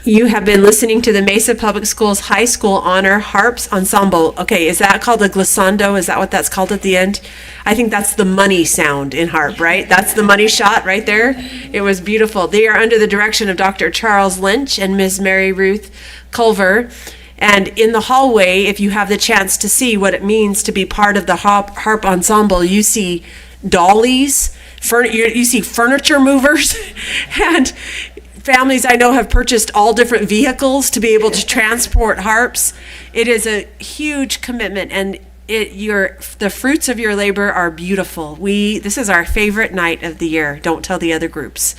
You have been listening to the Mesa Public Schools High School Honor Harps Ensemble. Okay, is that called a glissando? Is that what that's called at the end? I think that's the money sound in harp, right? That's the money shot right there. It was beautiful. They are under the direction of Dr. Charles Lynch and Ms. Mary Ruth Culver. And in the hallway, if you have the chance to see what it means to be part of the harp ensemble, you see dollies, you see furniture movers, and families I know have purchased all different vehicles to be able to transport harps. It is a huge commitment, and the fruits of your labor are beautiful. This is our favorite night of the year. Don't tell the other groups.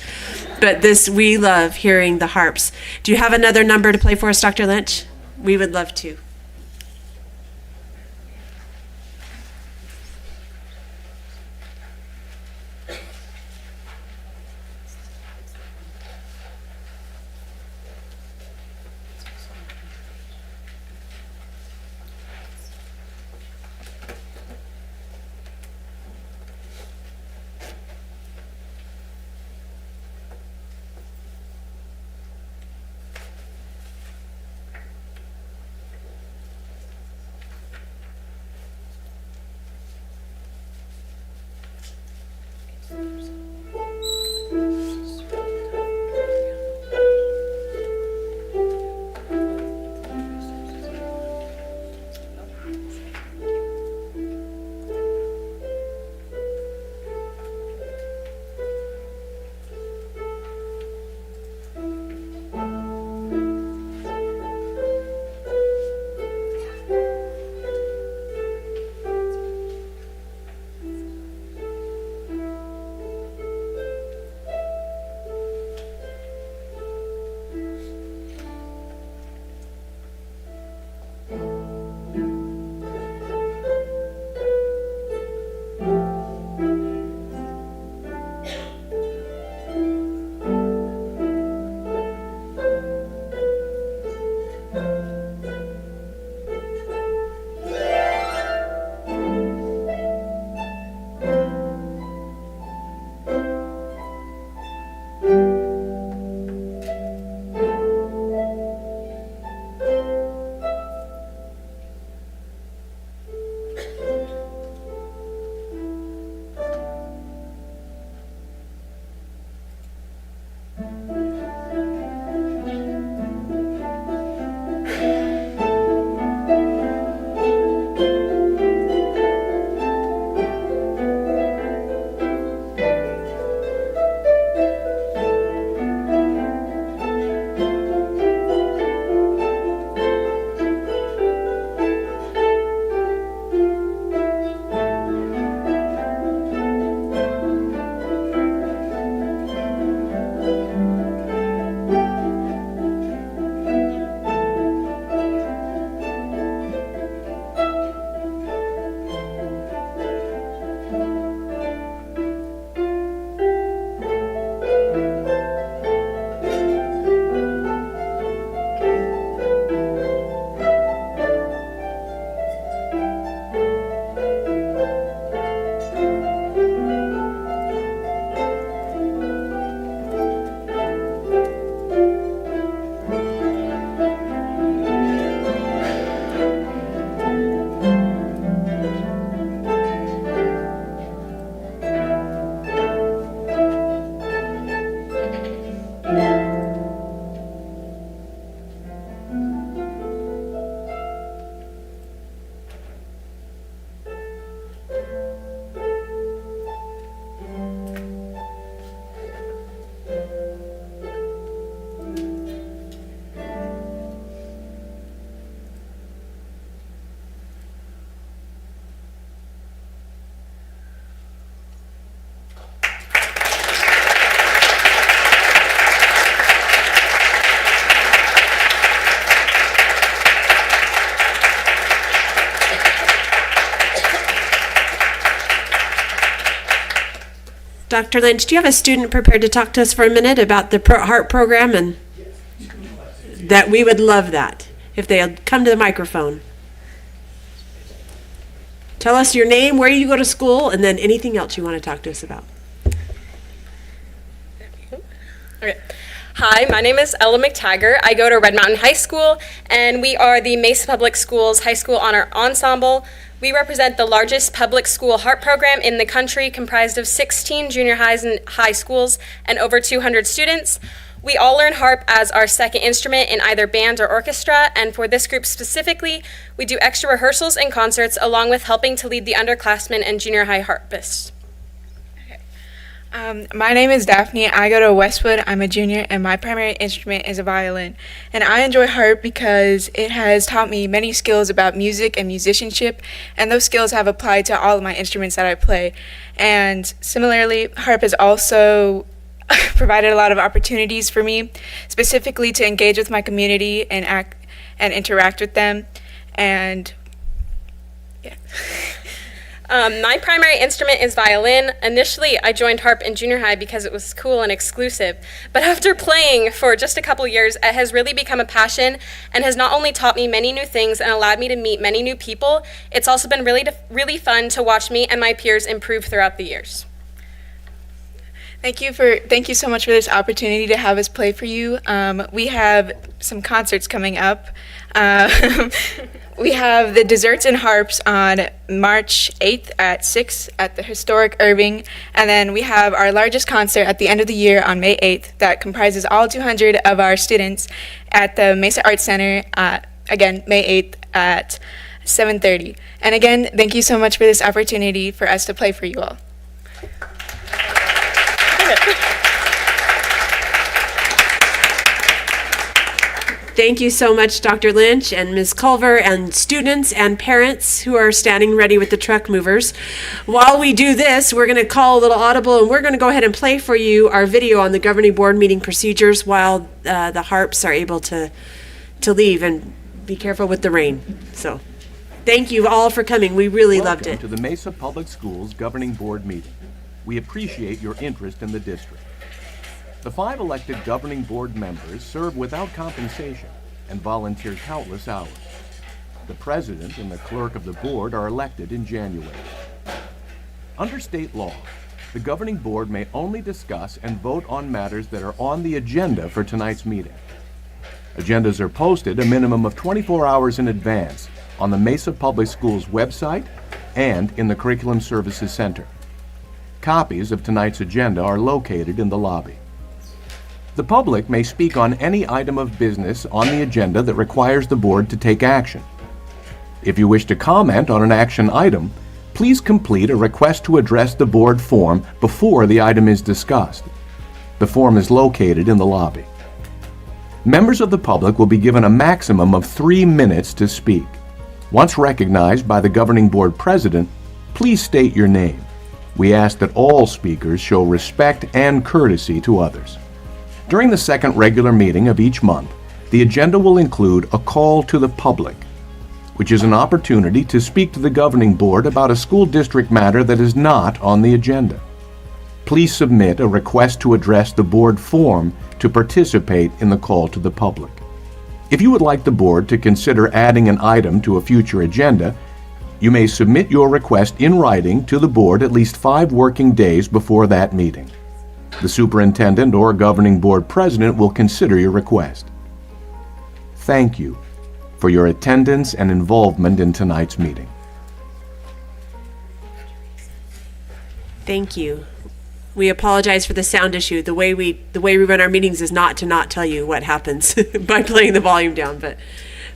But we love hearing the harps. Do you have another number to play for us, Dr. Lynch? We would love to. Dr. Lynch, do you have a student prepared to talk to us for a minute about the HEART program? And that we would love that if they'll come to the microphone. Tell us your name, where you go to school, and then anything else you want to talk to us about. Okay. Hi, my name is Ella McTaggart. I go to Red Mountain High School, and we are the Mesa Public Schools High School Honor Ensemble. We represent the largest public school harp program in the country, comprised of 16 junior highs and high schools and over 200 students. We all learn harp as our second instrument in either band or orchestra, and for this group specifically, we do extra rehearsals and concerts along with helping to lead the underclassmen and junior high harpists. My name is Daphne. I go to Westwood. I'm a junior, and my primary instrument is a violin. And I enjoy harp because it has taught me many skills about music and musicianship, and those skills have applied to all of my instruments that I play. And similarly, harp has also provided a lot of opportunities for me, specifically to engage with my community and interact with them. And yeah. My primary instrument is violin. Initially, I joined harp in junior high because it was cool and exclusive, but after playing for just a couple years, it has really become a passion and has not only taught me many new things and allowed me to meet many new people, it's also been really fun to watch me and my peers improve throughout the years. Thank you so much for this opportunity to have us play for you. We have some concerts coming up. We have the Desserts and Harps on March 8th at 6 at the historic Irving, and then we have our largest concert at the end of the year on May 8th that comprises all 200 of our students at the Mesa Arts Center, again, May 8th at 7:30. And again, thank you so much for this opportunity for us to play for you all. Thank you so much, Dr. Lynch and Ms. Culver and students and parents who are standing ready with the truck movers. While we do this, we're going to call a little audible and we're going to go ahead and play for you our video on the governing board meeting procedures while the harps are able to leave, and be careful with the rain. So thank you all for coming. We really loved it. Welcome to the Mesa Public Schools Governing Board meeting. We appreciate your interest in the district. The 5 elected governing board members serve without compensation and volunteer countless hours. The president and the clerk of the board are elected in January. Under state law, the governing board may only discuss and vote on matters that are on the agenda for tonight's meeting. Agendas are posted a minimum of 24 hours in advance on the Mesa Public Schools website and in the Curriculum Services Center. Copies of tonight's agenda are located in the lobby. The public may speak on any item of business on the agenda that requires the board to take action. If you wish to comment on an action item, please complete a request to address the board form before the item is discussed. The form is located in the lobby. Members of the public will be given a maximum of 3 minutes to speak. Once recognized by the governing board president, please state your name. We ask that all speakers show respect and courtesy to others. During the second regular meeting of each month, the agenda will include a call to the public, which is an opportunity to speak to the governing board about a school district matter that is not on the agenda. Please submit a request to address the board form to participate in the call to the public. If you would like the board to consider adding an item to a future agenda, you may submit your request in writing to the board at least 5 working days before that meeting. The superintendent or governing board president will consider your request. Thank you for your attendance and involvement in tonight's meeting. Thank you. We apologize for the sound issue. The way we run our meetings is not to not tell you what happens by playing the volume down, but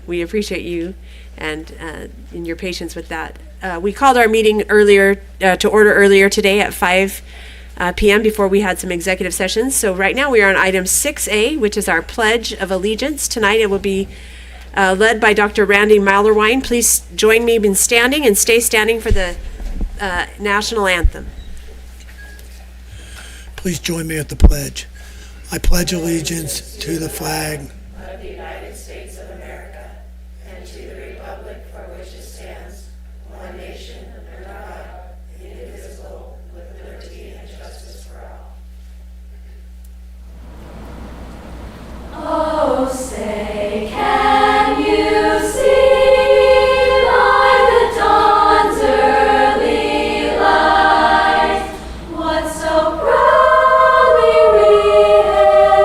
we appreciate you and your patience with that. We called our meeting to order earlier today at 5 p.m. before we had some executive sessions. So right now we are on item 6A, which is our Pledge of Allegiance. Tonight it will be led by Dr. Randy Mallerwine. Please join me in standing and stay standing for the national anthem. Please join me at the pledge. I pledge allegiance to the flag of the United States of America and to the republic for which it stands, one nation, under God, indivisible, with liberty and justice for all. Oh, say, can you see by the dawn's early light what so proudly we hailed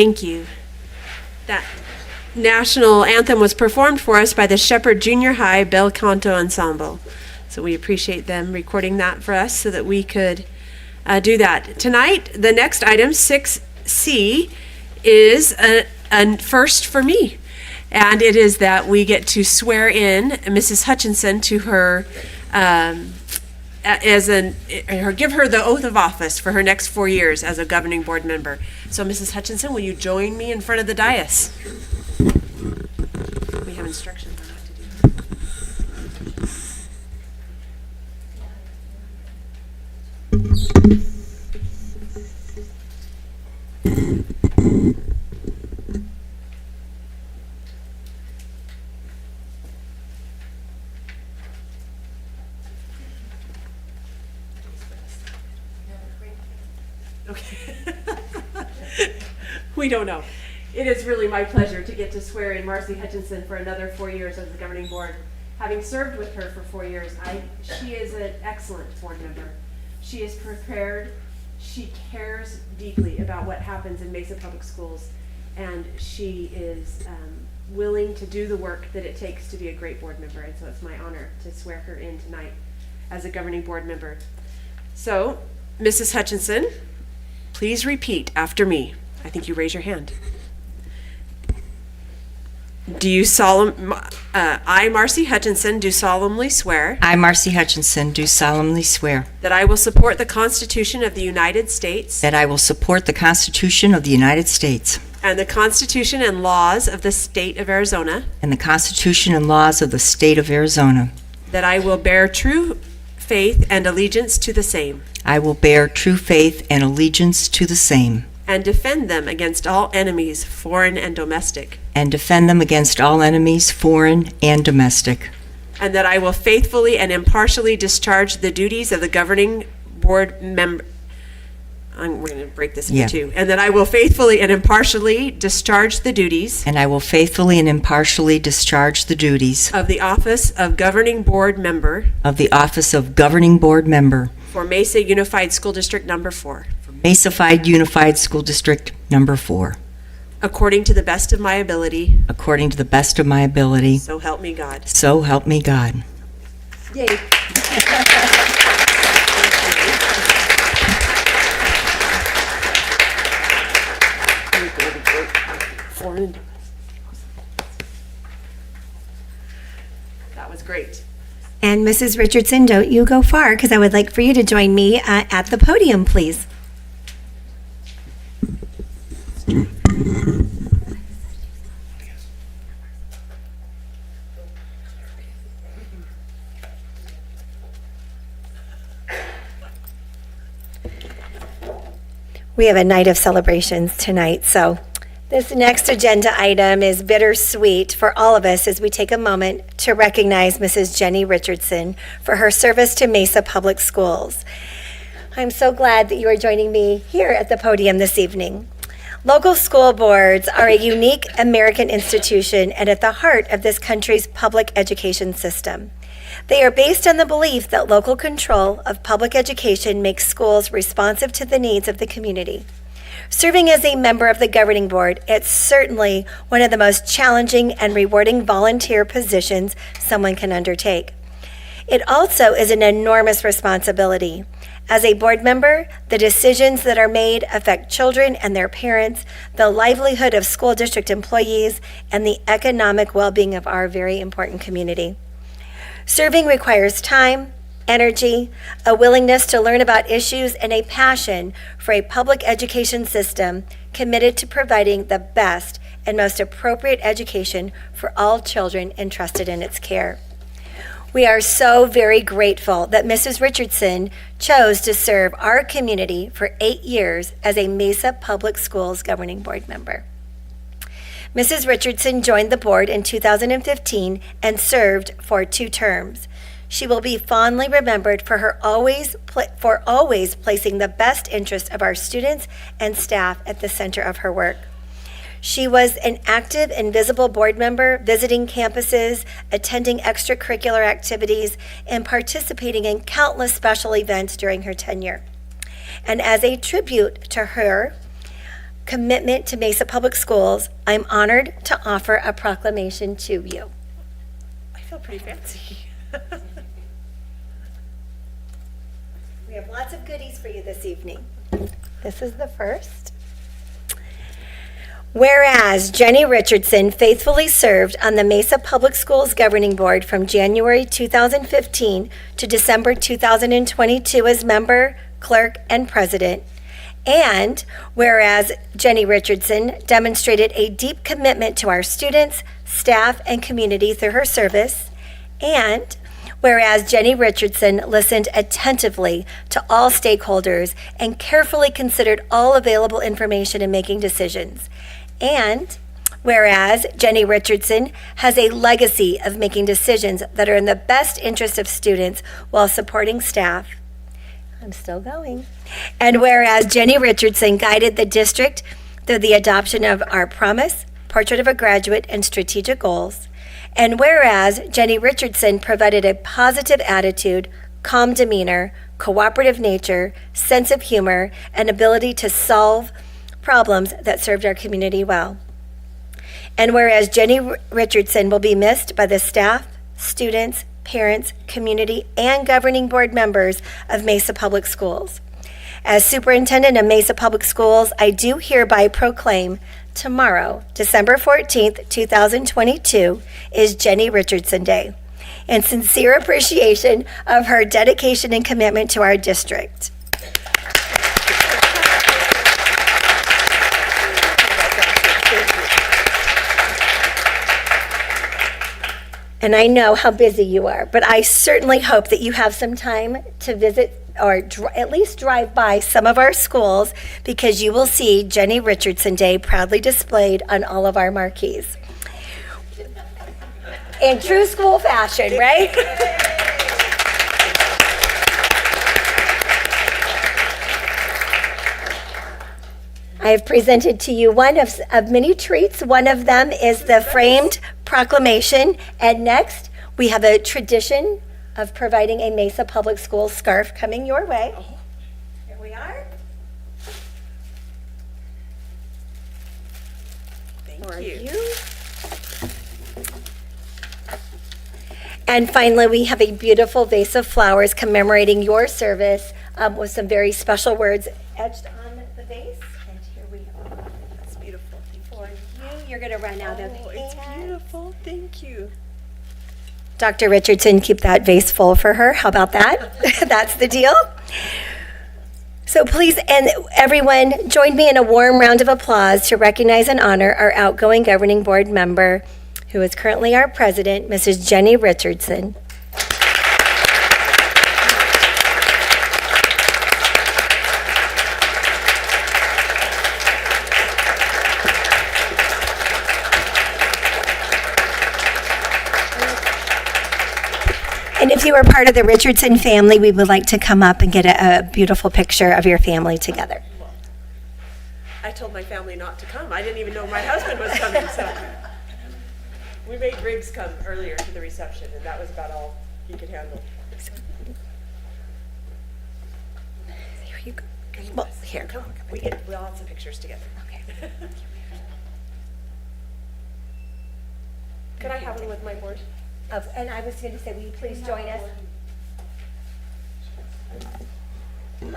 Thank you. That national anthem was performed for us by the Shepherd Junior High Bel Canto Ensemble. So we appreciate them recording that for us so that we could do that. Tonight, the next item, 6C, is a first for me. And it is that we get to swear in Mrs. Hutchinson to her, give her the oath of office for her next 4 years as a governing board member. So Mrs. Hutchinson, will you join me in front of the dais? We have instructions on what to do. Okay. We don't know. It is really my pleasure to get to swear in Marcy Hutchinson for another 4 years as the governing board. Having served with her for 4 years, she is an excellent board member. She is prepared. She cares deeply about what happens in Mesa Public Schools, and she is willing to do the work that it takes to be a great board member. And so it's my honor to swear her in tonight as a governing board member. So, Mrs. Hutchinson, please repeat after me. I think you raise your hand. I, Marcy Hutchinson, do solemnly swear I, Marcy Hutchinson, do solemnly swear that I will support the Constitution of the United States that I will support the Constitution of the United States and the Constitution and laws of the State of Arizona, and the Constitution and laws of the State of Arizona. that I will bear true faith and allegiance to the same, I will bear true faith and allegiance to the same, and defend them against all enemies, foreign and domestic, and defend them against all enemies, foreign and domestic. and that I will faithfully and impartially discharge the duties of the governing board member. We're going to break this into Yeah. two. And that I will faithfully and impartially discharge the duties And I will faithfully and impartially discharge the duties of the office of governing board member of the office of Governing Board Member for Mesa Unified School District Number 4, Mesa Unified School District Number 4, according to the best of my ability. according to the best of my ability. So help me God. So help me God. Yay. That was great. And Mrs. Richardson, don't you go far, because I would like for you to join me at the podium, please. We have a night of celebrations tonight, so this next agenda item is bittersweet for all of us as we take a moment to recognize Mrs. Jenny Richardson for her service to Mesa Public Schools. I'm so glad that you are joining me here at the podium this evening. Local school boards are a unique American institution and at the heart of this country's public education system. They are based on the belief that local control of public education makes schools responsive to the needs of the community. Serving as a member of the governing board, it's certainly one of the most challenging and rewarding volunteer positions someone can undertake. It also is an enormous responsibility. As a board member, the decisions that are made affect children and their parents, the livelihood of school district employees, and the economic well-being of our very important community. Serving requires time, energy, a willingness to learn about issues, and a passion for a public education system committed to providing the best and most appropriate education for all children entrusted in its care. We are so very grateful that Mrs. Richardson chose to serve our community for 8 years as a Mesa Public Schools Governing Board member. Mrs. Richardson joined the board in 2015 and served for 2 terms. She will be fondly remembered for her always placing the best interest of our students and staff at the center of her work. She was an active and visible board member, visiting campuses, attending extracurricular activities, and participating in countless special events during her tenure. And as a tribute to her, commitment to Mesa Public Schools, I'm honored to offer a proclamation to you. I feel pretty fancy. We have lots of goodies for you this evening. This is the first. Whereas Jenny Richardson faithfully served on the Mesa Public Schools Governing Board from January 2015 to December 2022 as member, clerk, and president. And whereas Jenny Richardson demonstrated a deep commitment to our students, staff, and community through her service. And whereas Jenny Richardson listened attentively to all stakeholders and carefully considered all available information in making decisions. And whereas Jenny Richardson has a legacy of making decisions that are in the best interest of students while supporting staff. I'm still going. And whereas Jenny Richardson guided the district through the adoption of our promise, portrait of a graduate, and strategic goals. And whereas Jenny Richardson provided a positive attitude, calm demeanor, cooperative nature, sense of humor, and ability to solve problems that served our community well. And whereas Jenny Richardson will be missed by the staff, students, parents, community, and governing board members of Mesa Public Schools. As superintendent of Mesa Public Schools, I do hereby proclaim tomorrow, December 14th, 2022, is Jenny Richardson Day, in sincere appreciation of her dedication and commitment to our district. And I know how busy you are, but I certainly hope that you have some time to visit or at least drive by some of our schools, because you will see Jenny Richardson Day proudly displayed on all of our marquees. In true school fashion, right? I have presented to you one of many treats. One of them is the framed proclamation. And next, we have a tradition of providing a Mesa Public Schools scarf coming your way. Here we are. Thank you. And finally, we have a beautiful vase of flowers commemorating your service with some very special words etched on the vase. And here we are. That's beautiful. For you, you're going to run out of Oh, it's hands. beautiful. Thank you. Dr. Richardson, keep that vase full for her. How about that? That's the deal. So please, and everyone, join me in a warm round of applause to recognize and honor our outgoing governing board member, who is currently our president, Mrs. Jenny Richardson. And if you are part of the Richardson family, we would like to come up and get a beautiful picture of your family together. I told my family not to come. I didn't even know my husband was coming, so. We made Riggs come earlier to the reception, and that was about all he could handle. Here you go. Well, here. We all have some pictures together. Okay. Could I have one with my board? And I was going to say, will you please join us? And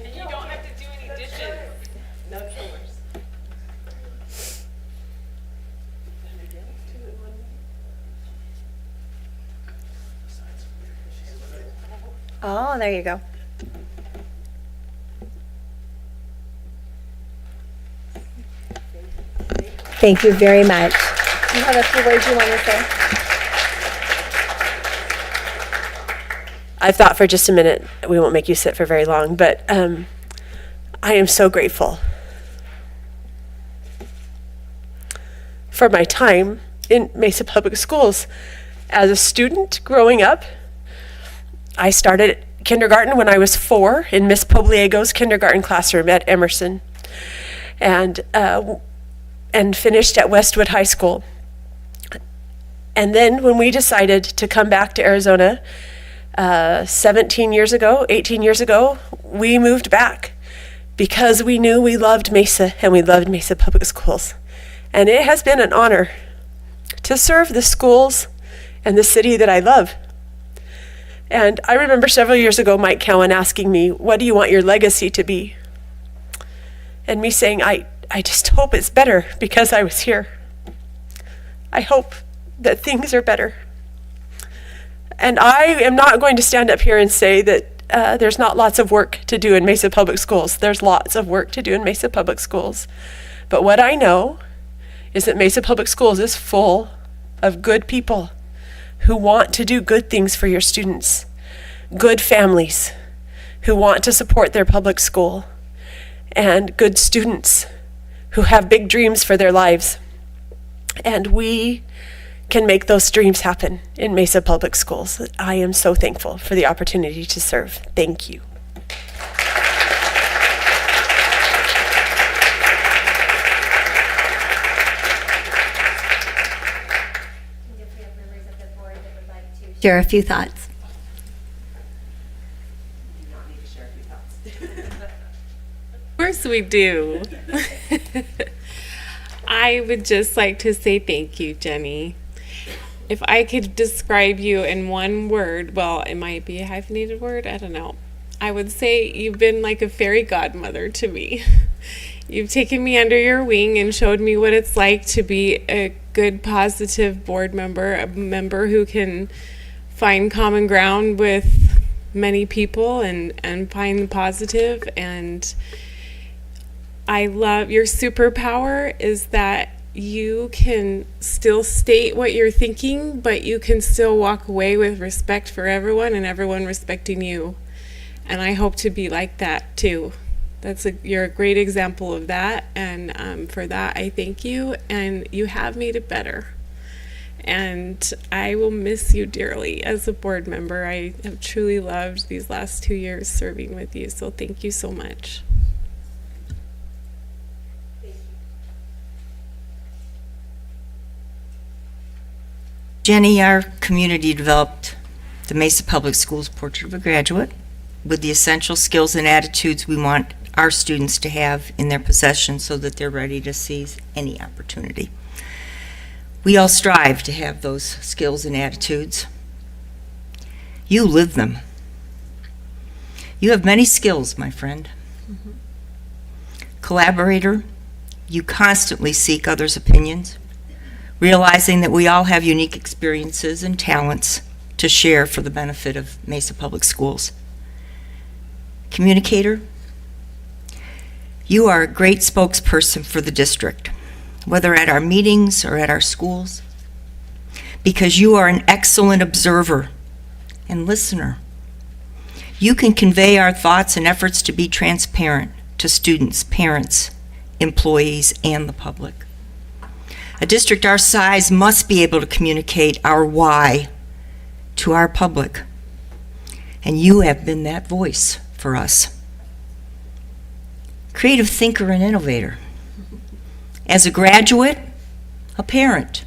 you don't have to do any dishes. No chores. Oh, there you go. Thank you very much. You have a few words you want to say? I've thought for just a minute. We won't make you sit for very long, but I am so grateful for my time in Mesa Public Schools. As a student growing up, I started kindergarten when I was 4 in Miss Pobliego's kindergarten classroom at Emerson. And and finished at Westwood High School. And then when we decided to come back to Arizona 18 years ago, we moved back because we knew we loved Mesa and we loved Mesa Public Schools. And it has been an honor to serve the schools and the city that I love. And I remember several years ago, Mike Cowan asking me, what do you want your legacy to be? And me saying, I just hope it's better because I was here. I hope that things are better. And I am not going to stand up here and say that there's not lots of work to do in Mesa Public Schools. There's lots of work to do in Mesa Public Schools. But what I know is that Mesa Public Schools is full of good people who want to do good things for your students, good families who want to support their public school, and good students who have big dreams for their lives. And we can make those dreams happen in Mesa Public Schools. I am so thankful for the opportunity to serve. Thank you. Share a few thoughts. Of course we do. I would just like to say thank you, Jenny. If I could describe you in one word, well, it might be a hyphenated word, I don't know. I would say you've been like a fairy godmother to me. You've taken me under your wing and showed me what it's like to be a good, positive board member, a member who can find common ground with many people and find the positive. And I love your superpower is that you can still state what you're thinking, but you can still walk away with respect for everyone and everyone respecting you. And I hope to be like that too. You're a great example of that, and for that I thank you, and you have made it better. And I will miss you dearly as a board member. I have truly loved these last 2 years serving with you, so thank you so much. Jenny, our community developed the Mesa Public Schools Portrait of a Graduate with the essential skills and attitudes we want our students to have in their possession so that they're ready to seize any opportunity. We all strive to have those skills and attitudes. You live them. You have many skills, my friend. Collaborator, you constantly seek others' opinions, realizing that we all have unique experiences and talents to share for the benefit of Mesa Public Schools. Communicator, you are a great spokesperson for the district, whether at our meetings or at our schools, because you are an excellent observer and listener. You can convey our thoughts and efforts to be transparent to students, parents, employees, and the public. A district our size must be able to communicate our why to our public, and you have been that voice for us. Creative thinker and innovator. As a graduate, a parent,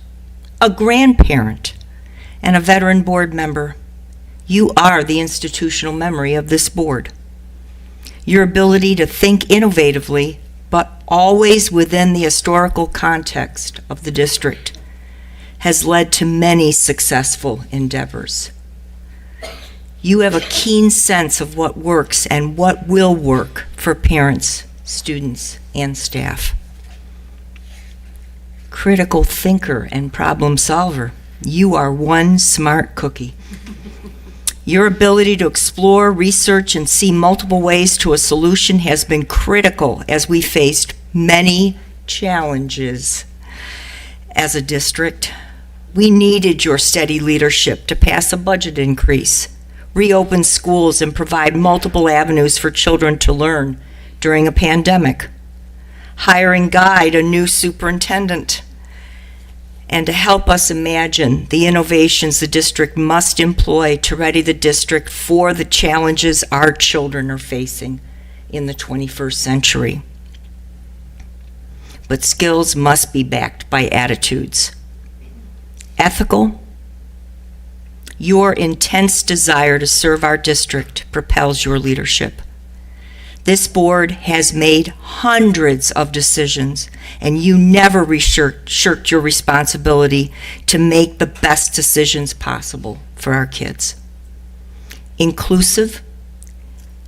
a grandparent, and a veteran board member, you are the institutional memory of this board. Your ability to think innovatively, but always within the historical context of the district, has led to many successful endeavors. You have a keen sense of what works and what will work for parents, students, and staff. Critical thinker and problem solver, you are one smart cookie. Your ability to explore, research, and see multiple ways to a solution has been critical as we faced many challenges as a district. We needed your steady leadership to pass a budget increase, reopen schools, and provide multiple avenues for children to learn during a pandemic, hire and guide a new superintendent, and to help us imagine the innovations the district must employ to ready the district for the challenges our children are facing in the 21st century. but skills must be backed by attitudes. Ethical. Your intense desire to serve our district propels your leadership. This board has made hundreds of decisions, and you never shirked your responsibility to make the best decisions possible for our kids. Inclusive.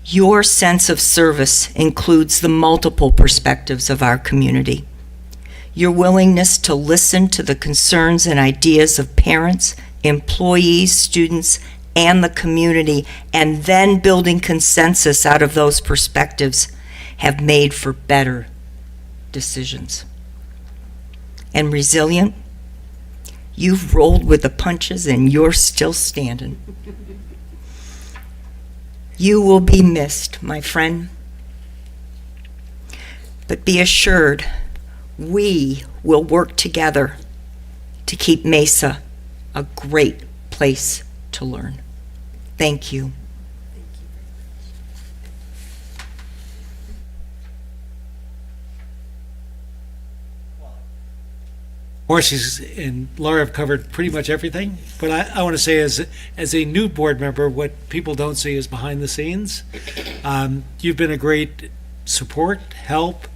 Your sense of service includes the multiple perspectives of our community. Your willingness to listen to the concerns and ideas of parents, employees, students, and the community, and then building consensus out of those perspectives have made for better decisions. And resilient, you've rolled with the punches and you're still standing. You will be missed, my friend. But be assured, we will work together to keep Mesa a great place to learn. Thank you. Marcy's and Laura have covered pretty much everything, but I want to say as a new board member, what people don't see is behind the scenes. You've been a great support, help,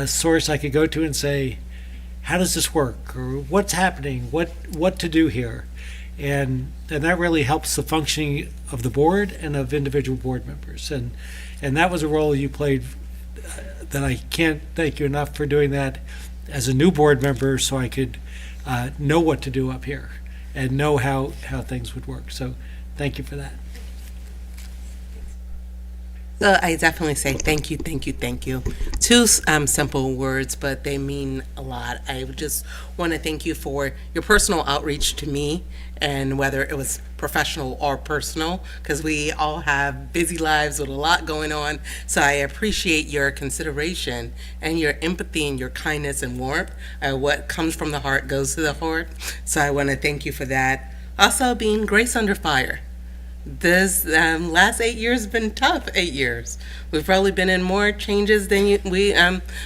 source I could go to and say, how does this work? Or what's happening? What to do here? And that really helps the functioning of the board and of individual board members. And that was a role you played that I can't thank you enough for doing that as a new board member, so I could know what to do up here and know how things would work. So thank you for that. So I definitely say thank you, thank you, thank you. Two simple words, but they mean a lot. I would just want to thank you for your personal outreach to me, and whether it was professional or personal, because we all have busy lives with a lot going on. So I appreciate your consideration and your empathy and your kindness and warmth. What comes from the heart goes to the heart. So I want to thank you for that. Also, being grace under fire. This last 8 years have been tough 8 years. We've probably been in more changes than we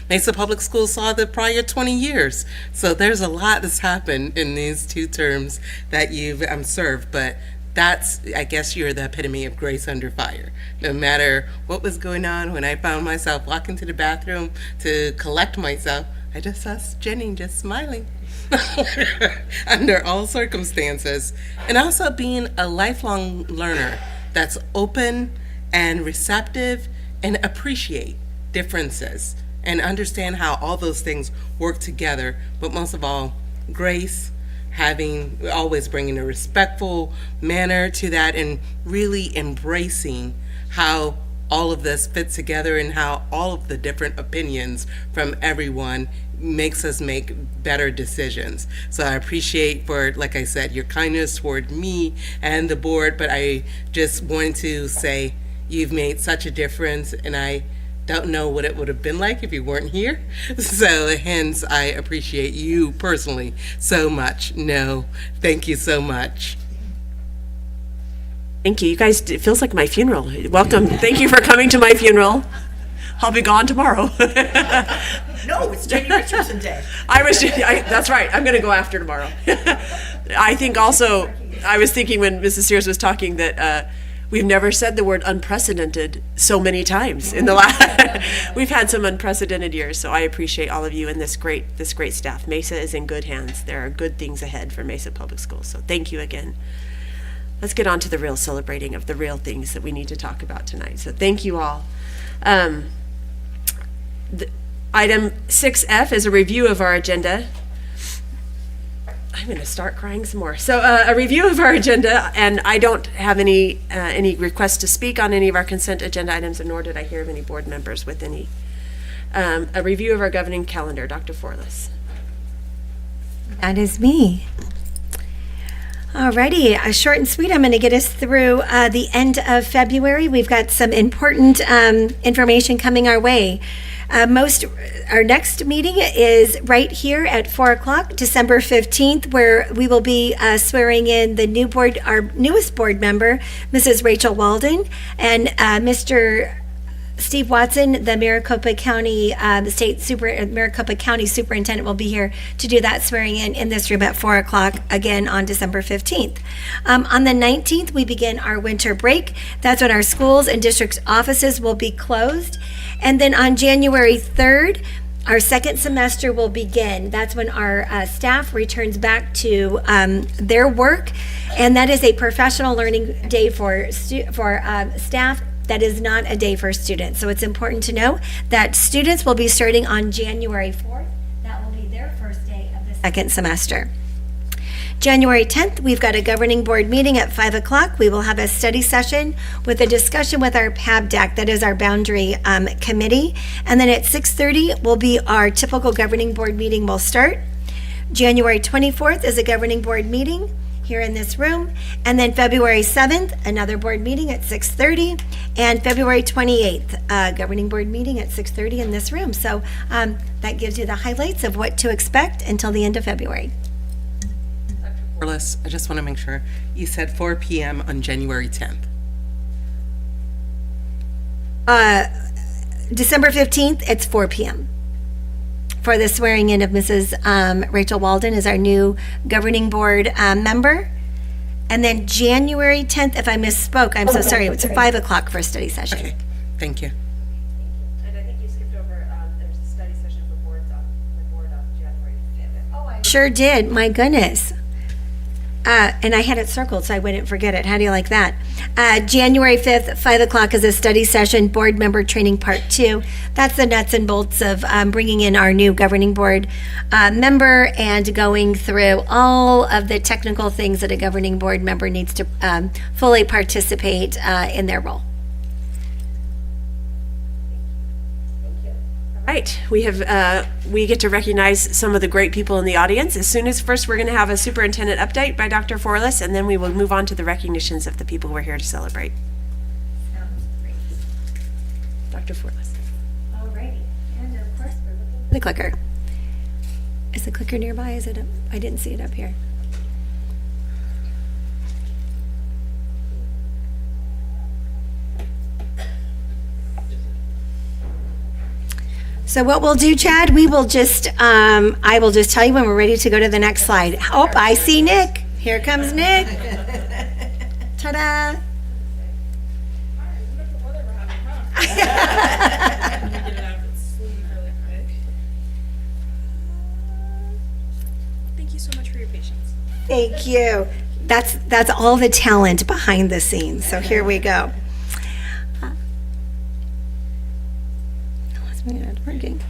Mesa Public Schools saw the prior 20 years. So there's a lot that's happened in these 2 terms that you've served, but that's, I guess you're the epitome of grace under fire. No matter what was going on, when I found myself walking to the bathroom to collect myself, I just saw Jenny just smiling. Under all circumstances, and also being a lifelong learner that's open and receptive and appreciate differences and understand how all those things work together, but most of all, grace, always bringing a respectful manner to that, and really embracing how all of this fits together and how all of the different opinions from everyone makes us make better decisions. So I appreciate, for, like I said, your kindness toward me and the board, but I just wanted to say you've made such a difference, and I don't know what it would have been like if you weren't here. So hence, I appreciate you personally so much. No, thank you so much. Thank you. You guys, it feels like my funeral. Welcome. Thank you for coming to my funeral. I'll be gone tomorrow. No, it's Jenny Richardson Day. That's right. I'm going to go after tomorrow. I think also, I was thinking when Mrs. Sears was talking that we've never said the word unprecedented so many times in the last. We've had some unprecedented years, so I appreciate all of you and this great staff. Mesa is in good hands. There are good things ahead for Mesa Public Schools. So thank you again. Let's get on to the real celebrating of the real things that we need to talk about tonight. So thank you all. Item 6F is a review of our agenda. I'm going to start crying some more. So a review of our agenda, and I don't have any requests to speak on any of our consent agenda items, and nor did I hear of any board members with any. A review of our governing calendar, Dr. Forlis. That is me. Alrighty, short and sweet. I'm going to get us through the end of February. We've got some important information coming our way. Our next meeting is right here at 4 o'clock, December 15th, where we will be swearing in our newest board member, Mrs. Rachel Walden, and Mr. Steve Watson, the Maricopa County, Maricopa County Superintendent, will be here to do that swearing in this room at 4 o'clock again on December 15th. On the 19th, we begin our winter break. That's when our schools and district offices will be closed. And then on January 3rd, our second semester will begin. That's when our staff returns back to their work, and that is a professional learning day for staff. That is not a day for students. So it's important to know that students will be starting on January 4th. That will be their first day of the second semester. January 10th, we've got a governing board meeting at 5 o'clock. We will have a study session with a discussion with our PABDAC, that is our boundary committee. And then at 6:30 will be our typical governing board meeting will start. January 24th is a governing board meeting here in this room. And then February 7th, another board meeting at 6:30. And February 28th, governing board meeting at 6:30 in this room. So that gives you the highlights of what to expect until the end of February. I just want to make sure, you said 4 p.m. on January 10th. December 15th, it's 4 p.m. for the swearing in of Mrs. Rachel Walden as our new governing board member. And then January 10th, if I misspoke, I'm so sorry, it's 5 o'clock for a study session. Okay, thank you. And I think you skipped over, there's a study session for boards on January 5th. Oh, I sure did, my goodness. And I had it circled so I wouldn't forget it. How do you like that? January 5th, 5 o'clock is a study session, board member training part 2. That's the nuts and bolts of bringing in our new governing board member and going through all of the technical things that a governing board member needs to fully participate in their role. Right, we get to recognize some of the great people in the audience. First we're going to have a superintendent update by Dr. Forless, and then we will move on to the recognitions of the people we're here to celebrate. Dr. Forless. All righty, and of course we're looking for the clicker. Is the clicker nearby? Is it up? I didn't see it up here. So what we'll do, Chad, we will just, I will just tell you when we're ready to go to the next slide. Oh, I see Nick. Here comes Nick. Ta-da. Thank you so much for your patience. Thank you. That's all the talent behind the scenes. So here we go. Not working.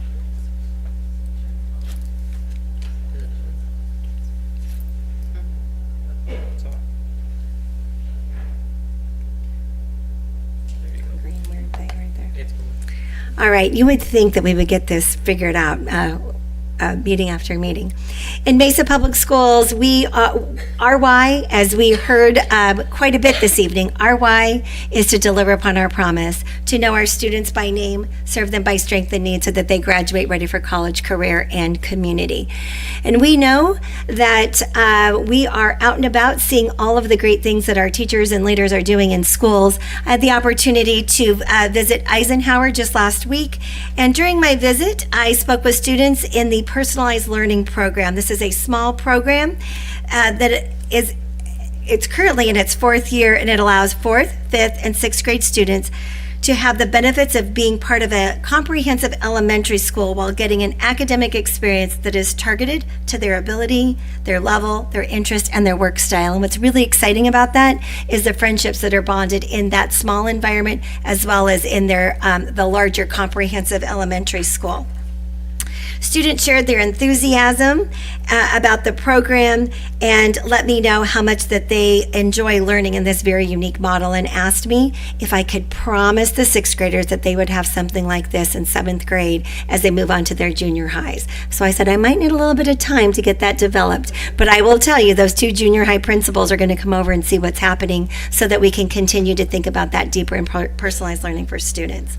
Green weird thing right there. All right, you would think that we would get this figured out meeting after meeting. In Mesa Public Schools, we our why, as we heard quite a bit this evening, our why is to deliver upon our promise, to know our students by name, serve them by strength and need so that they graduate ready for college, career, and community. And we know that we are out and about seeing all of the great things that our teachers and leaders are doing in schools. I had the opportunity to visit Eisenhower just last week, and during my visit, I spoke with students in the personalized learning program. This is a small program it's currently in its 4th year, and it allows 4th, 5th, and 6th grade students to have the benefits of being part of a comprehensive elementary school while getting an academic experience that is targeted to their ability, their level, their interest, and their work style. And what's really exciting about that is the friendships that are bonded in that small environment as well as in their the larger comprehensive elementary school. Students shared their enthusiasm about the program and let me know how much that they enjoy learning in this very unique model, and asked me if I could promise the 6th graders that they would have something like this in 7th grade as they move on to their junior highs. So I said I might need a little bit of time to get that developed, but I will tell you those 2 junior high principals are going to come over and see what's happening so that we can continue to think about that deeper and personalized learning for students.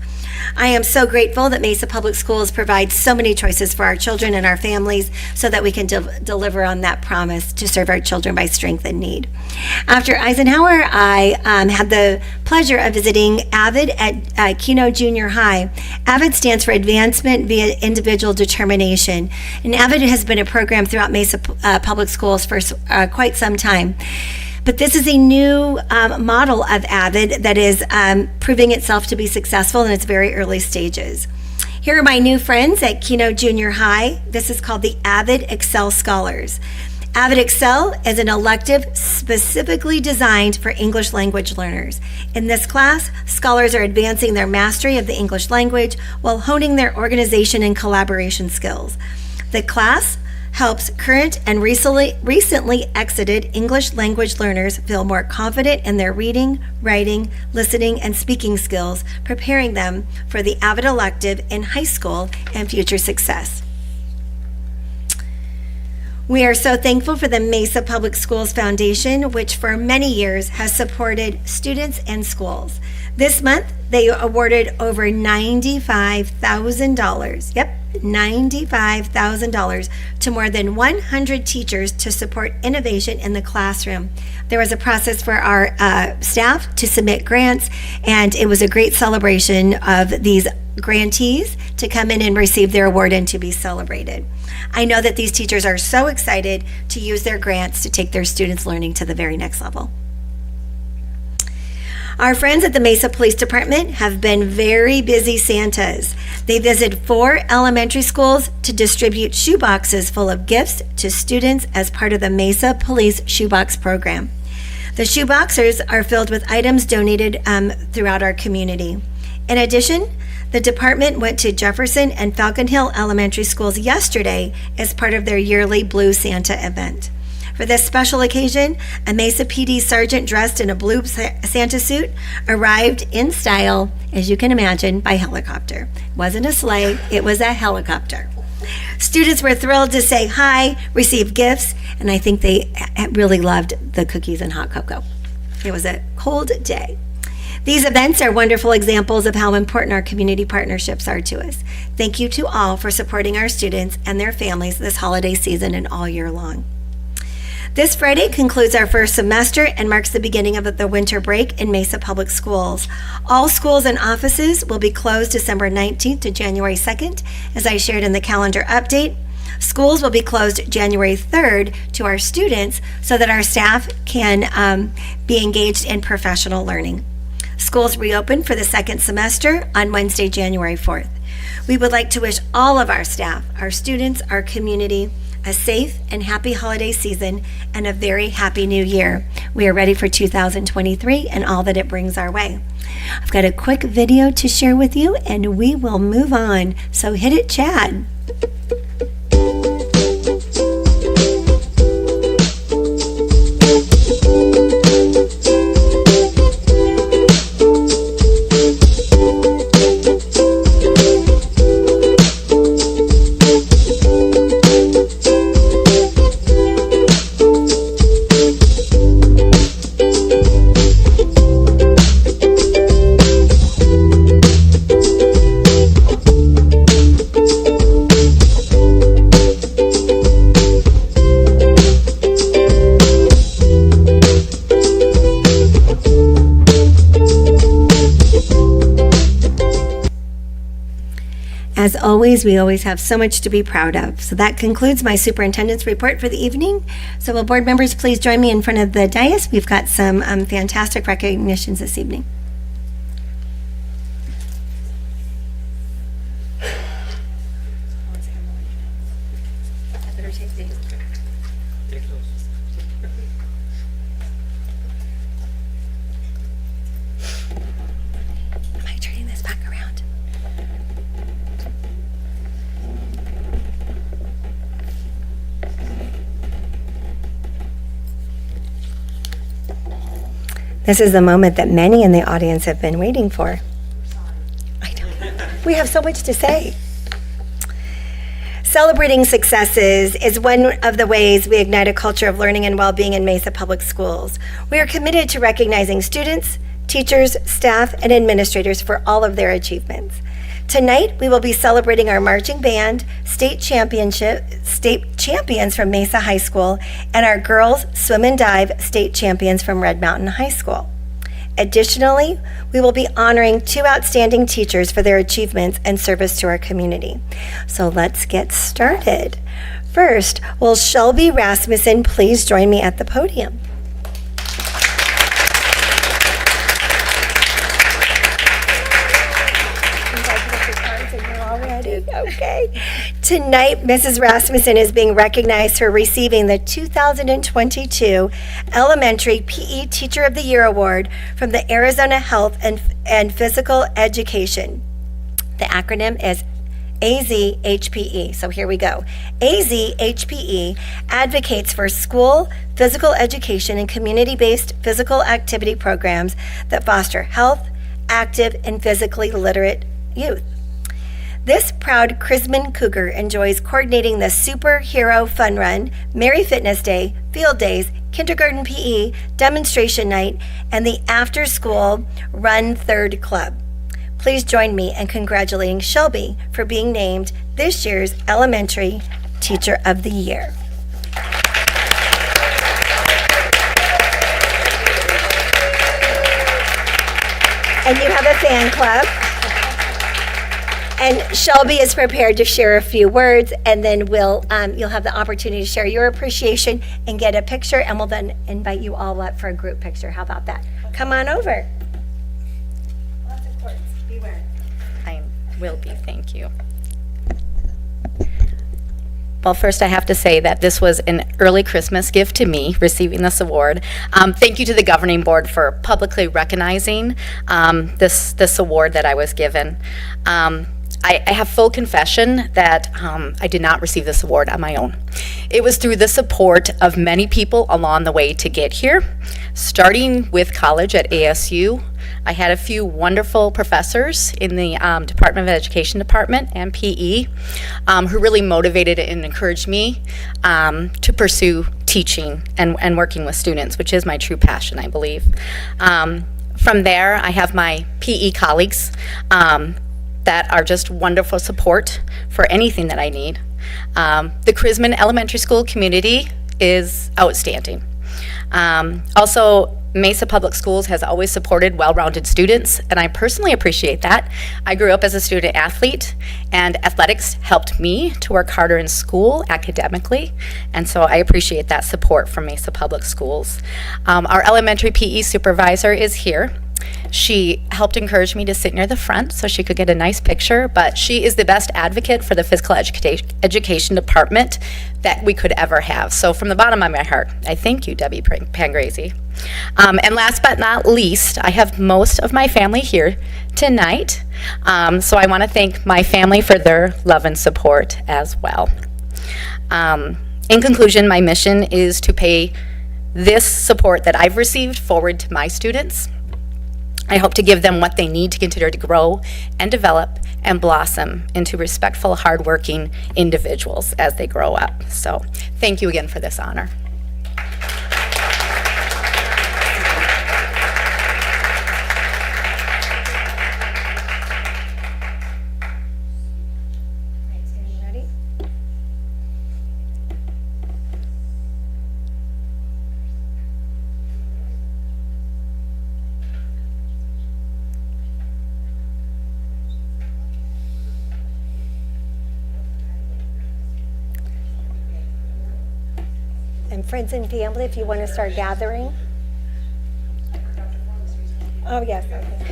I am so grateful that Mesa Public Schools provides so many choices resources for our children and our families so that we can deliver on that promise to serve our children by strength and need. After Eisenhower, I had the pleasure of visiting AVID at Keno Junior High. AVID stands for Advancement via Individual Determination, and AVID has been a program throughout Mesa Public Schools for quite some time. But this is a new model of AVID that is proving itself to be successful in its very early stages. Here are my new friends at Keno Junior High. This is called the AVID Excel Scholars. AVID Excel is an elective specifically designed for English language learners. In this class, scholars are advancing their mastery of the English language while honing their organization and collaboration skills. The class helps current and recently exited English language learners feel more confident in their reading, writing, listening, and speaking skills, preparing them for the AVID elective in high school and future success. We are so thankful for the Mesa Public Schools Foundation, which for many years has supported students and schools. This month, they awarded over $95,000. Yep, $95,000 to more than 100 teachers to support innovation in the classroom. There was a process for our staff to submit grants, and it was a great celebration of these grantees to come in and receive their award and to be celebrated. I know that these teachers are so excited to use their grants to take their students' learning to the very next level. Our friends at the Mesa Police Department have been very busy Santas. They visited 4 elementary schools to distribute shoeboxes full of gifts to students as part of the Mesa Police Shoebox Program. The shoeboxes are filled with items donated throughout our community. In addition, the department went to Jefferson and Falcon Hill Elementary Schools yesterday as part of their yearly Blue Santa event. For this special occasion, a Mesa PD sergeant dressed in a blue Santa suit arrived in style, as you can imagine, by helicopter. It wasn't a sleigh, it was a helicopter. Students were thrilled to say hi, receive gifts, and I think they really loved the cookies and hot cocoa. It was a cold day. These events are wonderful examples of how important our community partnerships are to us. Thank you to all for supporting our students and their families this holiday season and all year long. This Friday concludes our first semester and marks the beginning of the winter break in Mesa Public Schools. All schools and offices will be closed December 19th to January 2nd, as I shared in the calendar update. Schools will be closed January 3rd to our students so that our staff can be engaged in professional learning. Schools reopen for the second semester on Wednesday, January 4th. We would like to wish all of our staff, our students, our community, a safe and happy holiday season and a very happy new year. We are ready for 2023 and all that it brings our way. I've got a quick video to share with you and we will move on. So hit it, Chad. As always, we always have so much to be proud of. So that concludes my superintendent's report for the evening. So will board members please join me in front of the dais? We've got some fantastic recognitions this evening. Am I turning this back around? This is the moment that many in the audience have been waiting for. I know. We have so much to say. Celebrating successes is one of the ways we ignite a culture of learning and well-being in Mesa Public Schools. We are committed to recognizing students, teachers, staff, and administrators for all of their achievements. Tonight, we will be celebrating our marching band, state champions from Mesa High School, and our girls swim and dive state champions from Red Mountain High School. Additionally, we will be honoring 2 outstanding teachers for their achievements and service to our community. So let's get started. First, will Shelby Rasmussen please join me at the podium? Okay. Tonight, Mrs. Rasmussen is being recognized for receiving the 2022 Elementary PE Teacher of the Year Award from the Arizona Health and Physical Education. The acronym is AZHPE. So here we go. AZHPE advocates for school, physical education, and community-based physical activity programs that foster health, active, and physically literate youth. This proud Chrisman Cougar enjoys coordinating the Superhero Fun Run, Merry Fitness Day, Field Days, Kindergarten PE, Demonstration Night, and the After School Run Third Club. Please join me in congratulating Shelby for being named this year's Elementary Teacher of the Year. And you have a fan club. And Shelby is prepared to share a few words, and then you'll have the opportunity to share your appreciation and get a picture, and we'll then invite you all up for a group picture. How about that? Come on over. Lots of cords. Beware. I will be, thank you. Well, first I have to say that this was an early Christmas gift to me, receiving this award. Thank you to the governing board for publicly recognizing this award that I was given. I have full confession that I did not receive this award on my own. It was through the support of many people along the way to get here, starting with college at ASU. I had a few wonderful professors in the Department of Education department and PE who really motivated and encouraged me to pursue teaching and working with students, which is my true passion, I believe. From there, I have my PE colleagues that are just wonderful support for anything that I need. The Chrisman Elementary School community is outstanding. Also, Mesa Public Schools has always supported well-rounded students, and I personally appreciate that. I grew up as a student athlete, and athletics helped me to work harder in school academically, and so I appreciate that support from Mesa Public Schools. Our elementary PE supervisor is here. She helped encourage me to sit near the front so she could get a nice picture, but she is the best advocate for the physical education department that we could ever have. So from the bottom of my heart, I thank you, Debbie Pangrazi. And last but not least, I have most of my family here tonight, so I want to thank my family for their love and support as well. In conclusion, my mission is to pay this support that I've received forward to my students. I hope to give them what they need to continue to grow and develop and blossom into respectful, hardworking individuals as they grow up. So thank you again for this honor. Ready? And friends and family, if you want to start gathering. Oh, yes. Okay.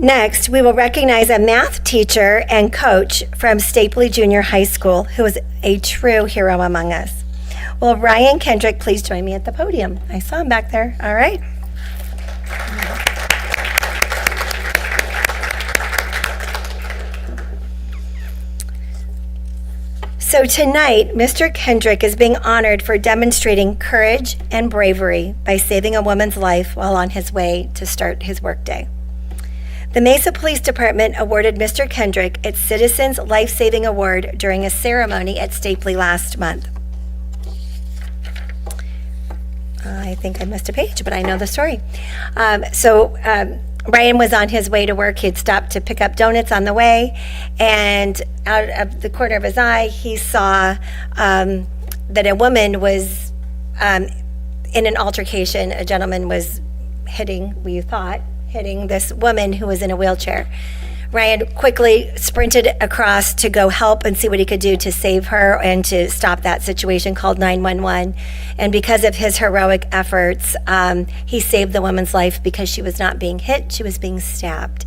Next, we will recognize a math teacher and coach from Stapley Junior High School who is a true hero among us. Will Ryan Kendrick please join me at the podium? I saw him back there. All right. So tonight, Mr. Kendrick is being honored for demonstrating courage and bravery by saving a woman's life while on his way to start his workday. The Mesa Police Department awarded Mr. Kendrick its Citizens Life-Saving Award during a ceremony at Stapley last month. I think I missed a page, but I know the story. Ryan was on his way to work. He had stopped to pick up donuts on the way, and out of the corner of his eye, he saw that a woman was in an altercation. A gentleman was hitting this woman who was in a wheelchair. Ryan quickly sprinted across to go help and see what he could do to save her and to stop that situation, called 911. And because of his heroic efforts, he saved the woman's life because she was not being hit, she was being stabbed.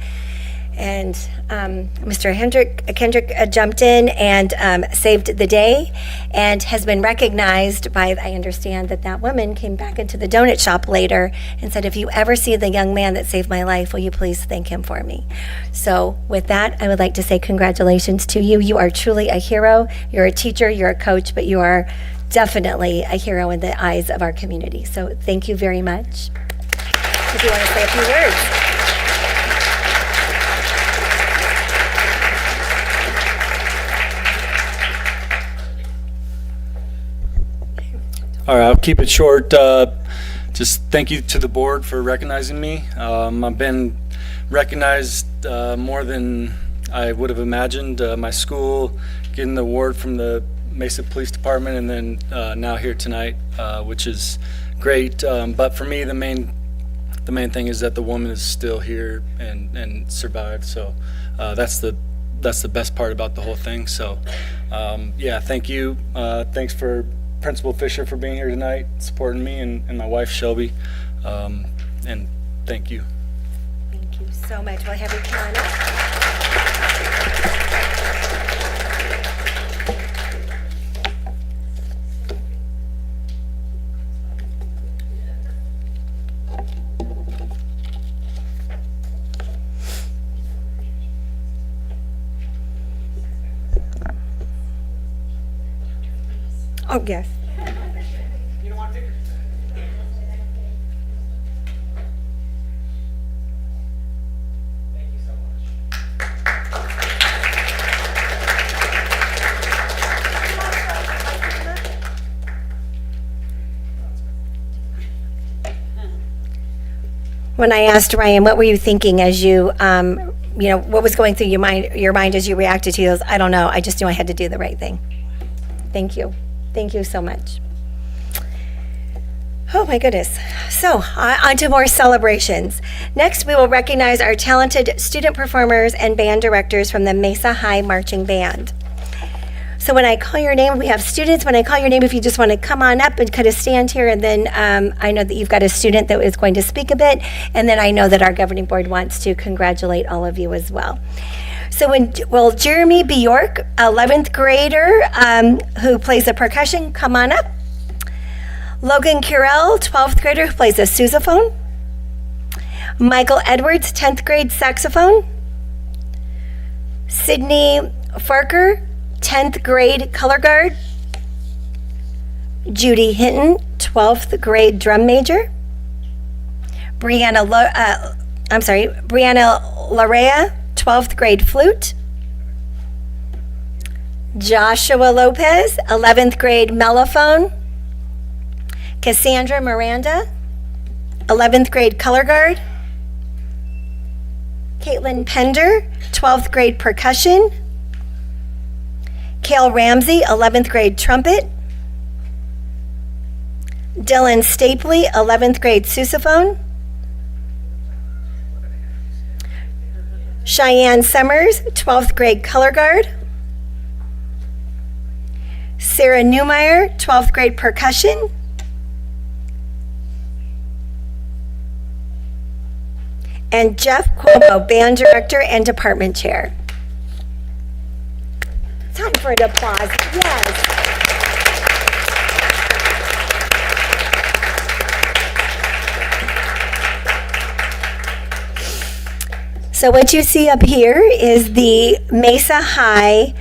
And Mr. Kendrick jumped in and saved the day and has been recognized by, I understand that woman came back into the donut shop later and said, if you ever see the young man that saved my life, will you please thank him for me? So with that, I would like to say congratulations to you. You are truly a hero. You're a teacher, you're a coach, but you are definitely a hero in the eyes of our community. So thank you very much. If you want to say a few words. All right, I'll keep it short. Just thank you to the board for recognizing me. I've been recognized more than I would have imagined. My school, getting the award from the Mesa Police Department, and then now here tonight, which is great. But for me, the main thing is that the woman is still here and survived. So that's the best part about the whole thing. So yeah, thank you. Thanks for Principal Fisher for being here tonight, supporting me, and my wife Shelby, and thank you. Thank you so much. Will I have you come on up? Oh, yes. When I asked Ryan, what were you thinking as you, what was going through your mind as you reacted to those? I don't know. I just knew I had to do the right thing. Thank you. Thank you so much. Oh my goodness. So on to more celebrations. Next, we will recognize our talented student performers and band directors from the Mesa High Marching Band. So when I call your name, we have students. When I call your name, if you just want to come on up and kind of stand here, and then I know that you've got a student that is going to speak a bit, and then I know that our governing board wants to congratulate all of you as well. So will Jeremy Bjork, 11th grader who plays the percussion, come on up. Logan Curell, 12th grader who plays the sousaphone. Michael Edwards, 10th grade saxophone. Sydney Farker, 10th grade color guard. Judy Hinton, 12th grade drum major. Brianna Larea, 12th grade flute. Joshua Lopez, 11th grade mellophone. Cassandra Miranda, 11th grade color guard. Caitlin Pender, 12th grade percussion. Kale Ramsey, 11th grade trumpet. Dylan Stapley, 11th grade sousaphone. Cheyenne Summers, 12th grade color guard. Sarah Newmeyer, 12th grade percussion. and Jeff Cuomo, band director and department chair. Time for an applause. Yes. So what you see up here is the Mesa High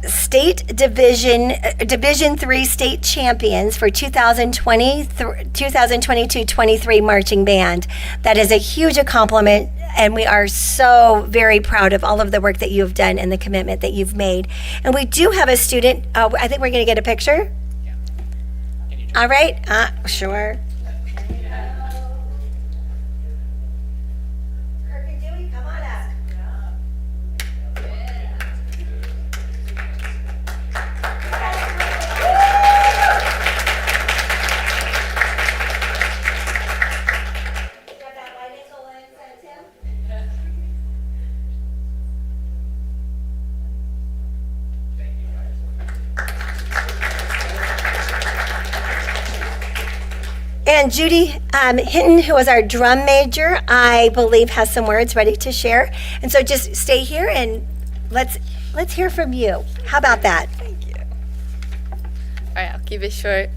state Division 3 state champions for 2022-23 marching band. That is a huge accomplishment, and we are so very proud of all of the work that you've done and the commitment that you've made. And we do have a student. I think we're going to get a picture. All right. Sure. And Judy Hinton, who is our drum major, I believe has some words ready to share. And so just stay here and let's hear from you. How about that? Thank you. All right, I'll keep it short.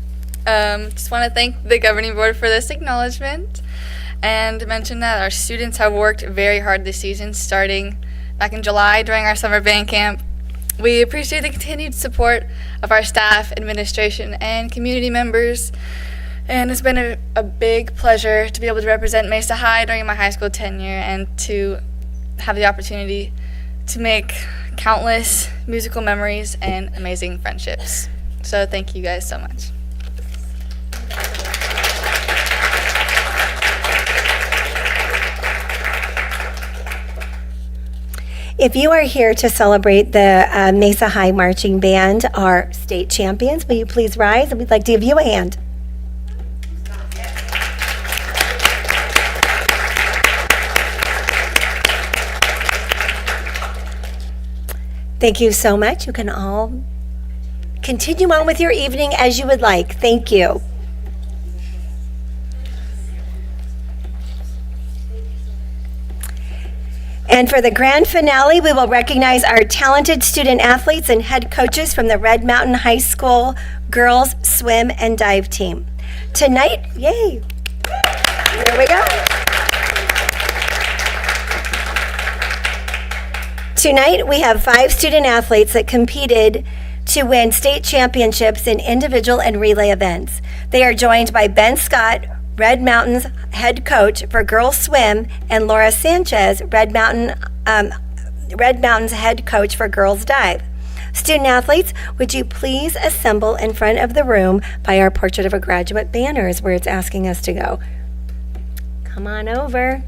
Just want to thank the governing board for this acknowledgement and mention that our students have worked very hard this season, starting back in July during our summer band camp. We appreciate the continued support of our staff, administration, and community members. And it's been a big pleasure to be able to represent Mesa High during my high school tenure and to have the opportunity to make countless musical memories and amazing friendships. So thank you guys so much. If you are here to celebrate the Mesa High Marching Band, our state champions, will you please rise? And we'd like to give you a hand. Thank you so much. You can all continue on with your evening as you would like. Thank you. And for the grand finale, we will recognize our talented student athletes and head coaches from the Red Mountain High School girls swim and dive team. Tonight, yay! Here we go. Tonight, we have 5 student athletes that competed to win state championships in individual and relay events. They are joined by Ben Scott, Red Mountain's head coach for girls swim, and Laura Sanchez, Red Mountain's head coach for girls dive. Student athletes, would you please assemble in front of the room by our Portrait of a Graduate banners where it's asking us to go. Come on over.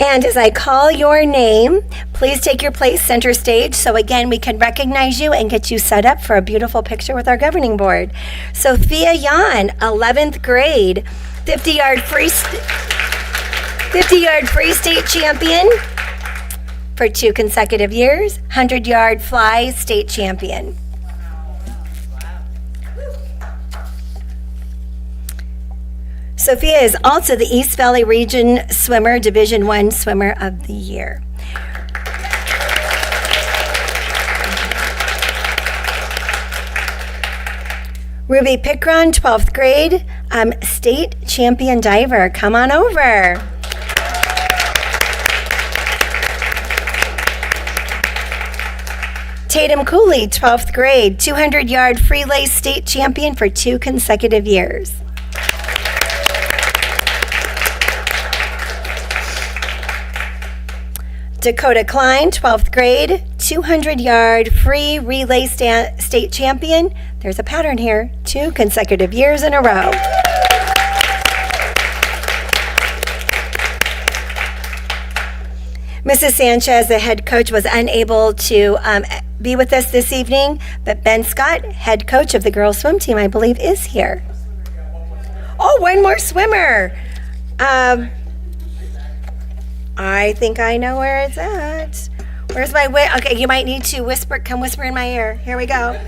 And as I call your name, please take your place center stage so again we can recognize you and get you set up for a beautiful picture with our governing board. Sophia Yan, 11th grade, 50-yard free state champion for 2 consecutive years, 100-yard fly state champion. Sophia is also the East Valley Region Swimmer, Division I Swimmer of the Year. Ruby Pickron, 12th grade, state champion diver. Come on over. Tatum Cooley, 12th grade, 200-yard relay state champion for 2 consecutive years. Dakota Klein, 12th grade, 200-yard free relay state champion. There's a pattern here, 2 consecutive years in a row. Mrs. Sanchez, the head coach, was unable to be with us this evening, but Ben Scott, head coach of the girls swim team, I believe, is here. Oh, one more swimmer. I think I know where it's at. Where's my okay, you might need to come whisper in my ear. Here we go.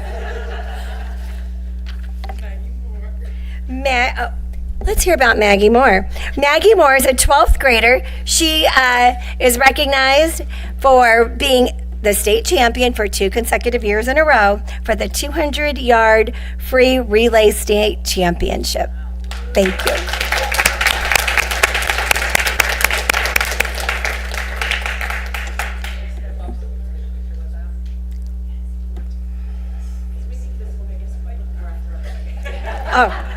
Let's hear about Maggie Moore. Maggie Moore is a 12th grader. She is recognized for being the state champion for 2 consecutive years in a row for the 200-yard free relay state championship. Thank you. Oh.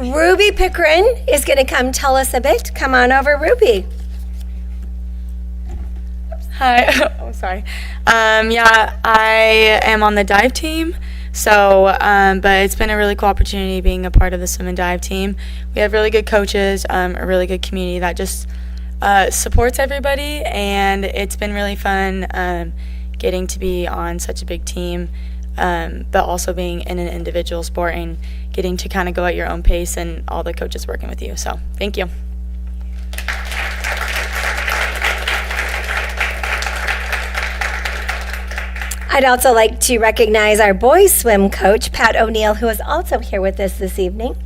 Ruby Pickering is going to come tell us a bit. Come on over, Ruby. Hi. Oh, sorry. Yeah, I am on the dive team. So, but it's been a really cool opportunity being a part of the swim and dive team. We have really good coaches, a really good community that just supports everybody, and it's been really fun getting to be on such a big team, but also being in an individual sport and getting to kind of go at your own pace and all the coaches working with you. So, thank you. I'd also like to recognize our boys swim coach, Pat O'Neill, who is also here with us this evening.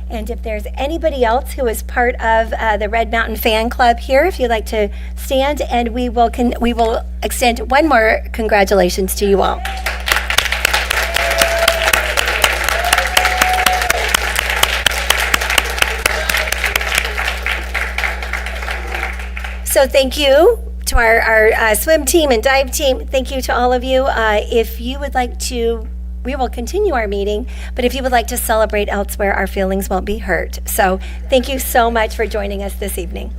And if there's anybody else who is part of the Red Mountain Fan Club here, if you'd like to stand, and we will extend one more congratulations to you all. So thank you to our swim team and dive team. Thank you to all of you. If you would like to, we will continue our meeting, but if you would like to celebrate elsewhere, our feelings won't be hurt. So thank you so much for joining us this evening.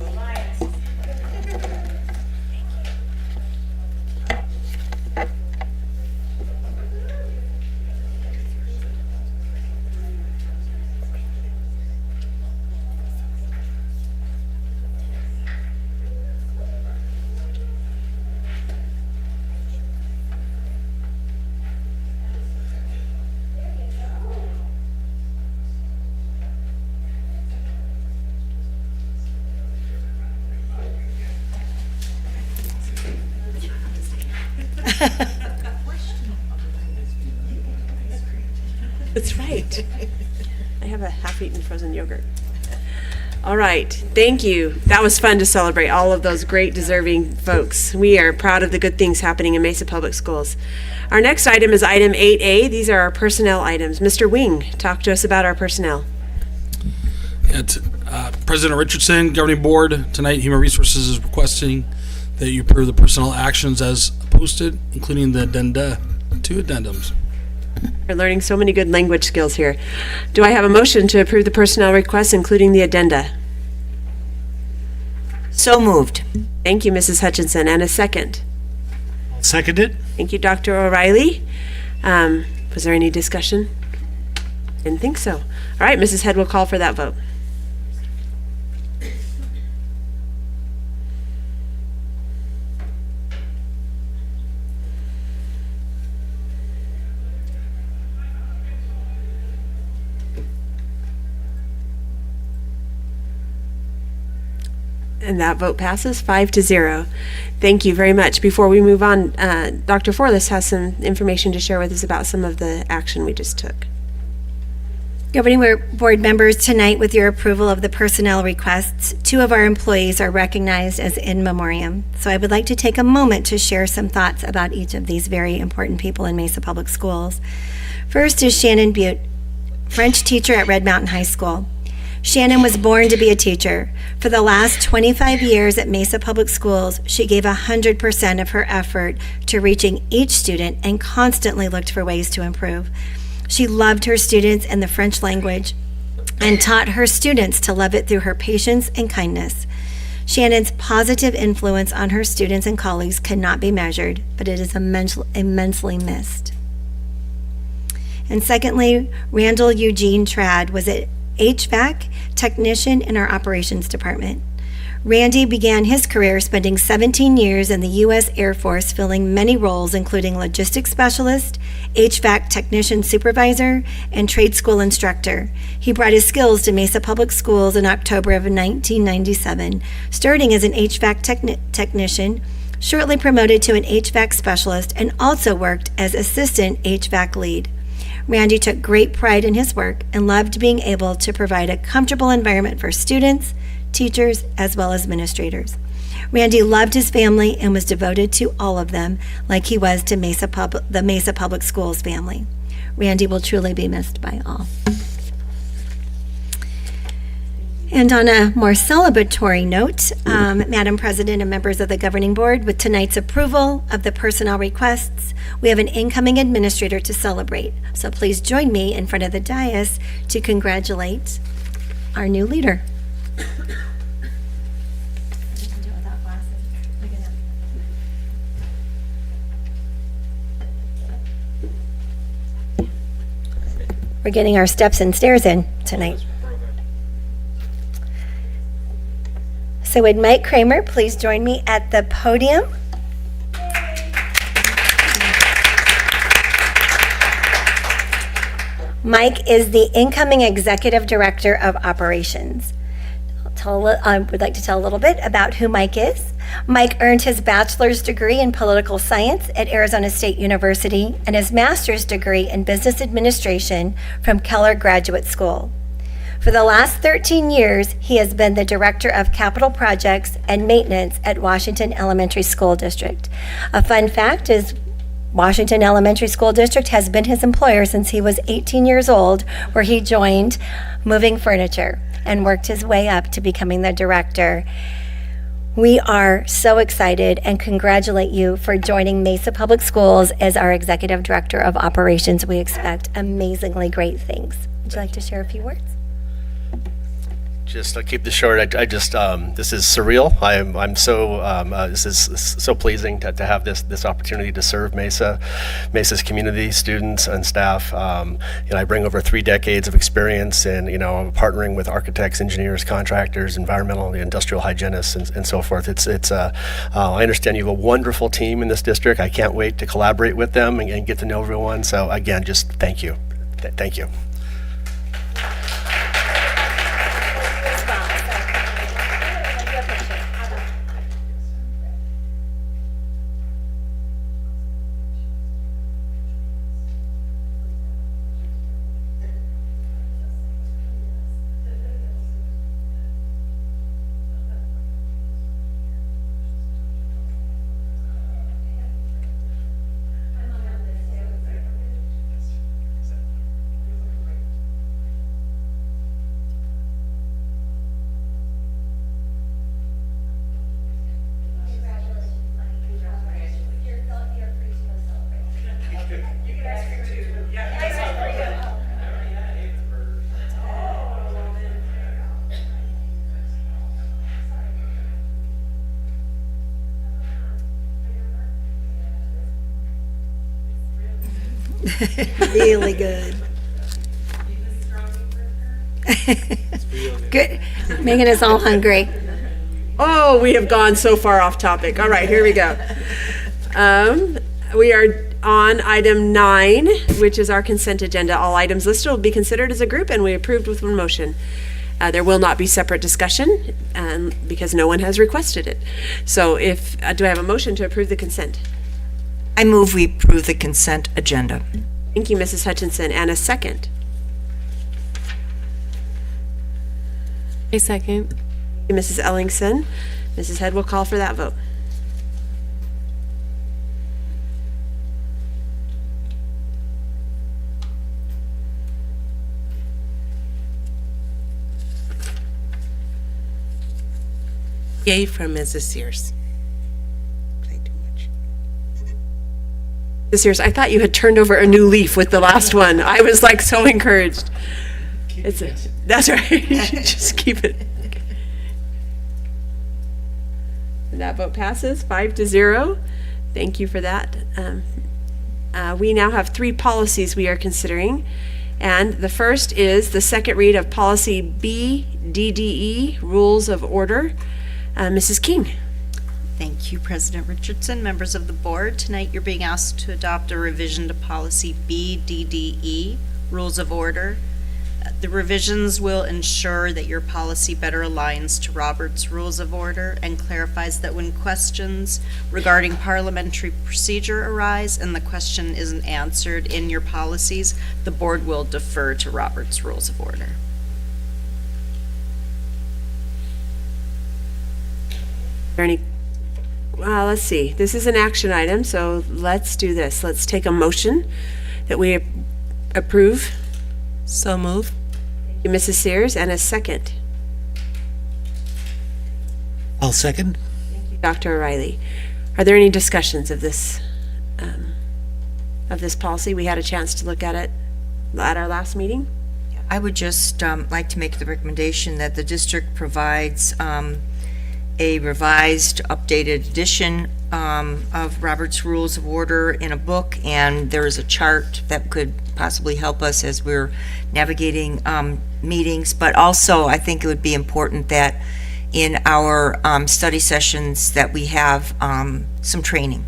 That's right. I have a half-eaten frozen yogurt. All right, thank you. That was fun to celebrate all of those great deserving folks. We are proud of the good things happening in Mesa Public Schools. Our next item is item 8A. These are our personnel items. Mr. Wing, talk to us about our personnel. President Richardson, Governing Board, tonight Human Resources is requesting that you approve the personnel actions as posted, including the two addendums. We're learning so many good language skills here. Do I have a motion to approve the personnel requests, including the addenda? So moved. Thank you, Mrs. Hutchinson. And a second? Seconded. Thank you, Dr. O'Reilly. Was there any discussion? Didn't think so. All right, Mrs. Head will call for that vote. And that vote passes 5-0. Thank you very much. Before we move on, Dr. Forlis has some information to share with us about some of the action we just took. Governing Board members, tonight with your approval of the personnel requests, 2 of our employees are recognized as in memoriam. So I would like to take a moment to share some thoughts about each of these very important people in Mesa Public Schools. First is Shannon Butte, French teacher at Red Mountain High School. Shannon was born to be a teacher. For the last 25 years at Mesa Public Schools, she gave 100% of her effort to reaching each student and constantly looked for ways to improve. She loved her students and the French language and taught her students to love it through her patience and kindness. Shannon's positive influence on her students and colleagues cannot be measured, but it is immensely missed. And secondly, Randall Eugene Trad was HVAC technician in our operations department. Randy began his career spending 17 years in the U.S. Air Force, filling many roles including logistics specialist, HVAC technician supervisor, and trade school instructor. He brought his skills to Mesa Public Schools in October of 1997, starting as an HVAC technician, shortly promoted to an HVAC specialist, and also worked as assistant HVAC lead. Randy took great pride in his work and loved being able to provide a comfortable environment for students, teachers, as well as administrators. Randy loved his family and was devoted to all of them, like he was to the Mesa Public Schools family. Randy will truly be missed by all. And on a more celebratory note, Madam President and members of the Governing Board, with tonight's approval of the personnel requests, we have an incoming administrator to celebrate. So please join me in front of the dais to congratulate our new leader. We're getting our steps and stairs in tonight. So would Mike Kramer please join me at the podium? Mike is the incoming Executive Director of Operations. I would like to tell a little bit about who Mike is. Mike earned his bachelor's degree in political science at Arizona State University and his master's degree in business administration from Keller Graduate School. For the last 13 years, he has been the Director of Capital Projects and Maintenance at Washington Elementary School District. A fun fact is Washington Elementary School District has been his employer since he was 18 years old, where he joined moving furniture and worked his way up to becoming the director. We are so excited and congratulate you for joining Mesa Public Schools as our Executive Director of Operations. We expect amazingly great things. Would you like to share a few words? Just I'll keep this short. I just this is surreal. I'm so this is so pleasing to have this opportunity to serve Mesa's community, students, and staff. I bring over 3 decades of experience in partnering with architects, engineers, contractors, environmental, industrial hygienists, and so forth. I understand you have a wonderful team in this district. I can't wait to collaborate with them and get to know everyone. So again, just thank you, thank you. Really good. Good. Making us all hungry. Oh, we have gone so far off topic. All right, here we go. We are on item 9, which is our consent agenda. All items listed will be considered as a group and we approved with one motion. There will not be separate discussion because no one has requested it. So do I have a motion to approve the consent? I move we approve the consent agenda. Thank you, Mrs. Hutchinson. And a second. A second. Thank you, Mrs. Ellingson. Mrs. Head will call for that vote. Yay from Mrs. Sears. This year's, I thought you had turned over a new leaf with the last one. I was like so encouraged. That's right. Just keep it. And that vote passes 5-0. Thank you for that. We now have 3 policies we are considering. And the first is the second read of policy BDDE, Rules of Order. Mrs. King. Thank you, President Richardson. Members of the board, tonight you're being asked to adopt a revision to policy BDDE, Rules of Order. The revisions will ensure that your policy better aligns to Robert's Rules of Order and clarifies that when questions regarding parliamentary procedure arise and the question isn't answered in your policies, the board will defer to Robert's Rules of Order. Are there any? Let's see. This is an action item, so let's do this. Let's take a motion that we approve. So move. Thank you, Mrs. Sears, and a second. I'll second. Thank you, Dr. O'Reilly. Are there any discussions of this policy? We had a chance to look at it at our last meeting. I would just like to make the recommendation that the district provides a revised, updated edition of Robert's Rules of Order in a book, and there is a chart that could possibly help us as we're navigating meetings. But also, I think it would be important that in our study sessions that we have some training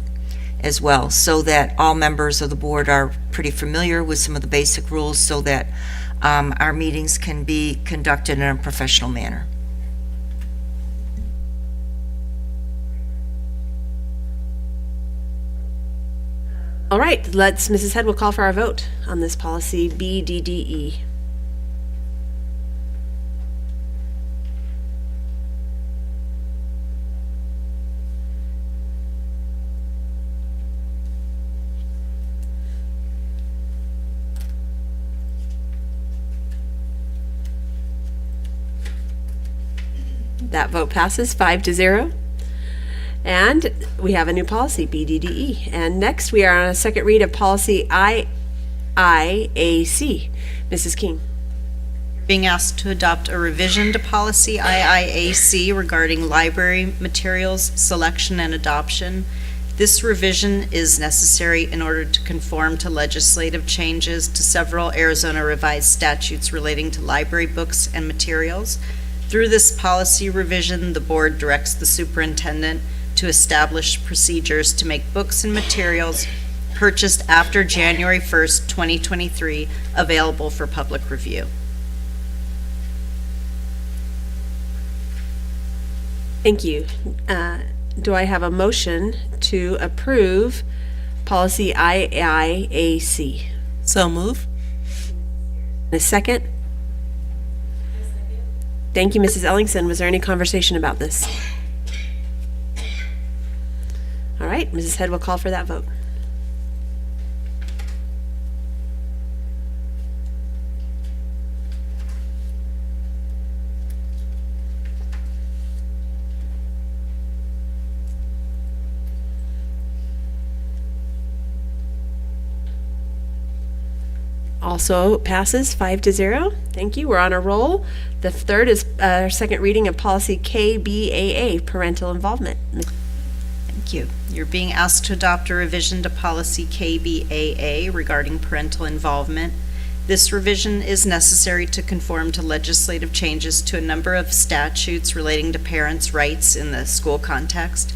as well, so that all members of the board are pretty familiar with some of the basic rules, so that our meetings can be conducted in a professional manner. All right, Mrs. Head will call for our vote on this policy BDDE. That vote passes 5-0. And we have a new policy, BDDE. And next, we are on a second read of policy IIAC. Mrs. King. Being asked to adopt a revision to policy IIAC regarding library materials selection and adoption. This revision is necessary in order to conform to legislative changes to several Arizona revised statutes relating to library books and materials. Through this policy revision, the board directs the superintendent to establish procedures to make books and materials purchased after January 1st, 2023 available for public review. Thank you. Do I have a motion to approve policy IIAC? So move. A second? Thank you, Mrs. Ellingson. Was there any conversation about this? All right, Mrs. Head will call for that vote. Also passes 5-0. Thank you. We're on a roll. The third is our second reading of policy KBAA, parental involvement. Thank you. You're being asked to adopt a revision to policy KBAA regarding parental involvement. This revision is necessary to conform to legislative changes to a number of statutes relating to parents' rights in the school context.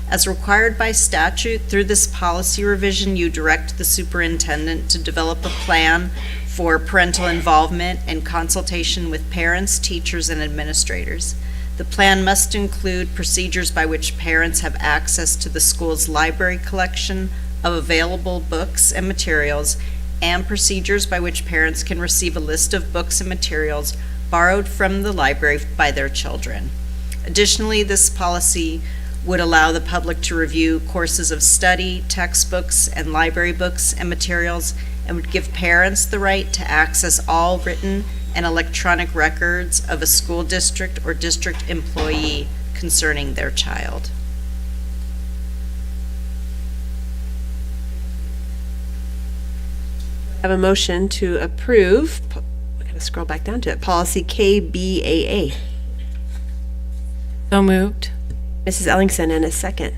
As required by statute, through this policy revision, you direct the superintendent to develop a plan for parental involvement and consultation with parents, teachers, and administrators. The plan must include procedures by which parents have access to the school's library collection of available books and materials, and procedures by which parents can receive a list of books and materials borrowed from the library by their children. Additionally, this policy would allow the public to review courses of study, textbooks, and library books and materials, and would give parents the right to access all written and electronic records of a school district or district employee concerning their child. I have a motion to approve, we're going to scroll back down to it, policy KBAA. So moved. Mrs. Ellingson, and a second.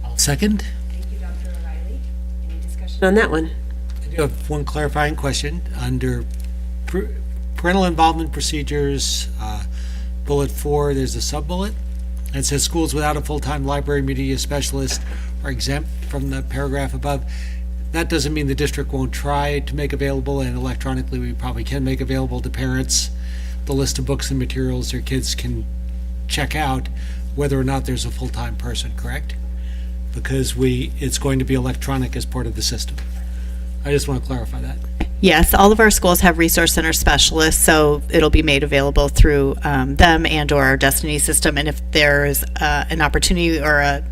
I'll second. Thank you, Dr. O'Reilly. Any discussion on that one? I have one clarifying question. Under parental involvement procedures, bullet 4, there's a sub-bullet. And it says schools without a full-time library media specialist are exempt from the paragraph above. That doesn't mean the district won't try to make available, and electronically we probably can make available to parents the list of books and materials their kids can check out, whether or not there's a full-time person, correct? Because it's going to be electronic as part of the system. I just want to clarify that. Yes, all of our schools have resource center specialists, so it'll be made available through them and or our Destiny system. And if there is an opportunity or a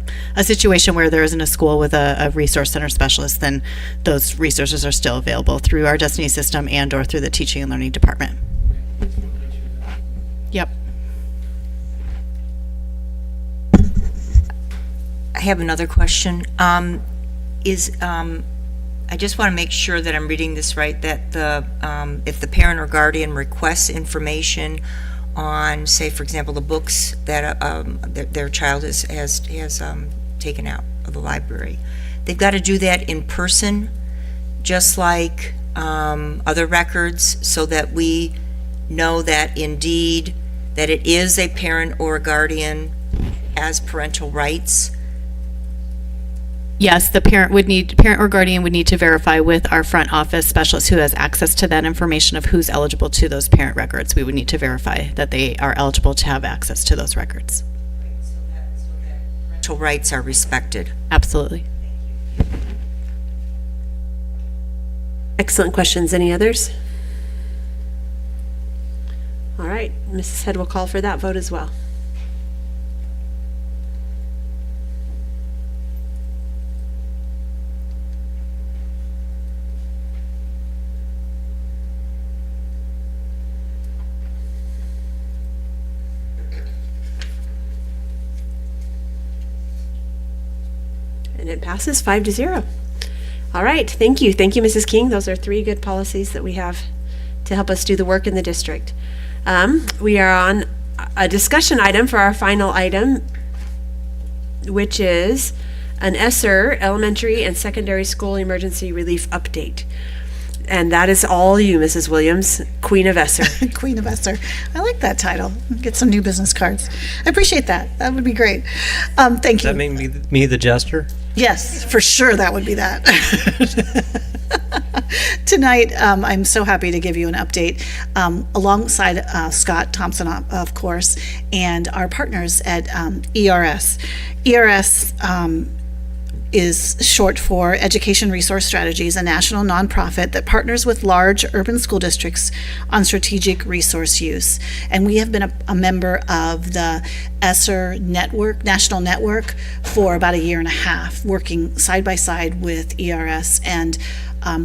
situation where there isn't a school with a resource center specialist, then those resources are still available through our Destiny system and or through the teaching and learning department. Yep. I have another question. I just want to make sure that I'm reading this right, that if the parent or guardian requests information on, say, for example, the books that their child has taken out of the library, they've got to do that in person, just like other records, so that we know that indeed that it is a parent or a guardian as parental rights. Yes, the parent or guardian would need to verify with our front office specialist who has access to that information of who's eligible to those parent records. We would need to verify that they are eligible to have access to those records. So that parental rights are respected. Absolutely. Excellent questions. Any others? All right, Mrs. Head will call for that vote as well. And it passes 5-0. All right, thank you. Thank you, Mrs. King. Those are 3 good policies that we have to help us do the work in the district. We are on a discussion item for our final item, which is an ESSER elementary and secondary school emergency relief update. And that is all you, Mrs. Williams, Queen of ESSER. Queen of ESSER. I like that title. Get some new business cards. I appreciate that. That would be great. Thank you. Does that mean me the jester? Yes, for sure that would be that. Tonight, I'm so happy to give you an update alongside Scott Thompson, of course, and our partners at ERS. ERS is short for Education Resource Strategies, a national nonprofit that partners with large urban school districts on strategic resource use. And we have been a member of the ESSER network, national network, for about 1.5 years, working side by side with ERS. And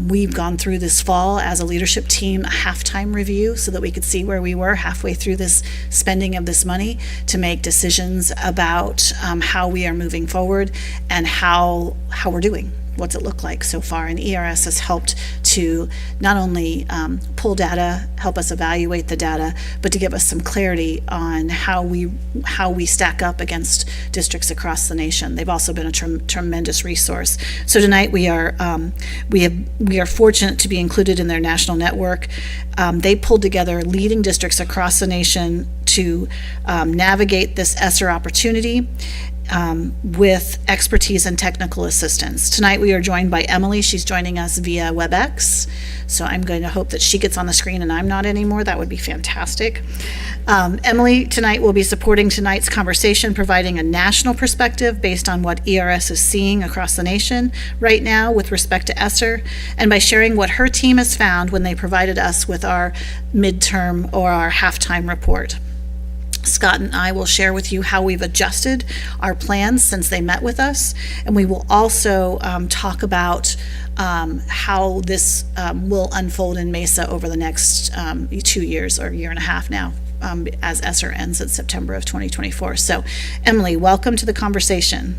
we've gone through this fall as a leadership team a halftime review so that we could see where we were halfway through this spending of this money to make decisions about how we are moving forward and how we're doing. What's it look like so far? And ERS has helped to not only pull data, help us evaluate the data, but to give us some clarity on how we stack up against districts across the nation. They've also been a tremendous resource. So tonight we are fortunate to be included in their national network. They pulled together leading districts across the nation to navigate this ESSER opportunity. With expertise and technical assistance. Tonight we are joined by Emily. She's joining us via WebEx. So I'm going to hope that she gets on the screen and I'm not anymore. That would be fantastic. Emily tonight will be supporting tonight's conversation, providing a national perspective based on what ERS is seeing across the nation right now with respect to ESSER, and by sharing what her team has found when they provided us with our midterm or our halftime report. Scott and I will share with you how we've adjusted our plans since they met with us, and we will also talk about how this will unfold in Mesa over the next 2 years or 1.5 years now, as ESSER ends in September of 2024. So, Emily, welcome to the conversation.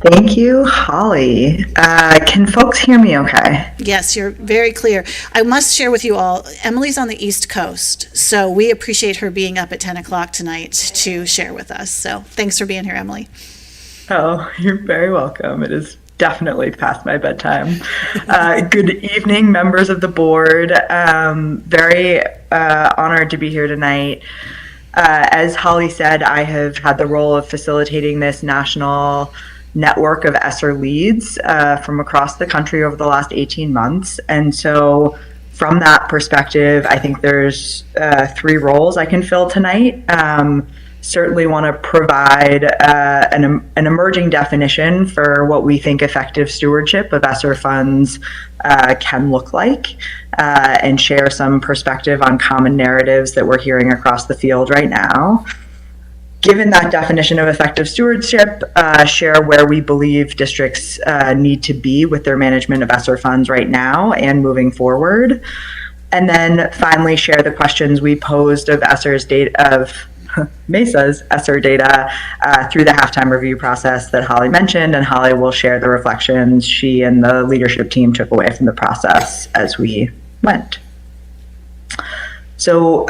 Thank you, Holly. Can folks hear me okay? Yes, you're very clear. I must share with you all, Emily's on the East Coast, so we appreciate her being up at 10 o'clock tonight to share with us. So thanks for being here, Emily. Oh, you're very welcome. It is definitely past my bedtime. Good evening, members of the board. Very honored to be here tonight. As Holly said, I have had the role of facilitating this national network of ESSER leads from across the country over the last 18 months. And so from that perspective, I think there's 3 roles I can fill tonight. Certainly want to provide an emerging definition for what we think effective stewardship of ESSER funds can look like, and share some perspective on common narratives that we're hearing across the field right now. Given that definition of effective stewardship, share where we believe districts need to be with their management of ESSER funds right now and moving forward. And then finally share the questions we posed of ESSER's data, of Mesa's ESSER data through the halftime review process that Holly mentioned, and Holly will share the reflections she and the leadership team took away from the process as we went. So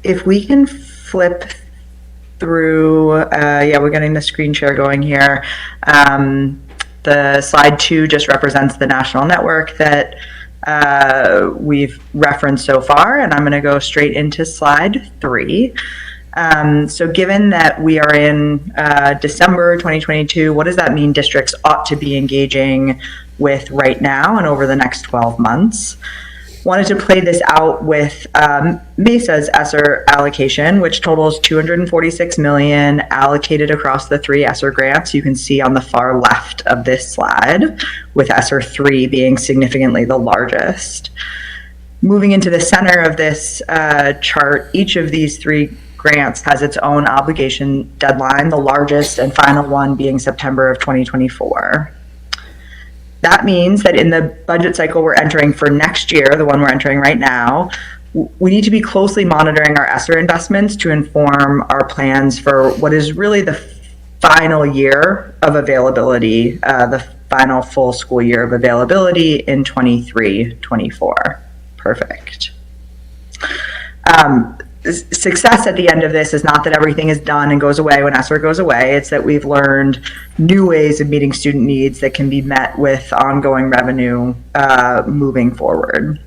if we can flip through, yeah, we're getting the screen share going here. The slide 2 just represents the national network that we've referenced so far, and I'm going to go straight into slide 3. So given that we are in December 2022, what does that mean districts ought to be engaging with right now and over the next 12 months? Wanted to play this out with Mesa's ESSER allocation, which totals $246 million allocated across the 3 ESSER grants you can see on the far left of this slide, with ESSER 3 being significantly the largest. Moving into the center of this chart, each of these 3 grants has its own obligation deadline, the largest and final one being September of 2024. That means that in the budget cycle we're entering for next year, the one we're entering right now, we need to be closely monitoring our ESSER investments to inform our plans for what is really the final year of availability, the final full school year of availability in 23-24. Perfect. Success at the end of this is not that everything is done and goes away when ESSER goes away. It's that we've learned new ways of meeting student needs that can be met with ongoing revenue moving forward.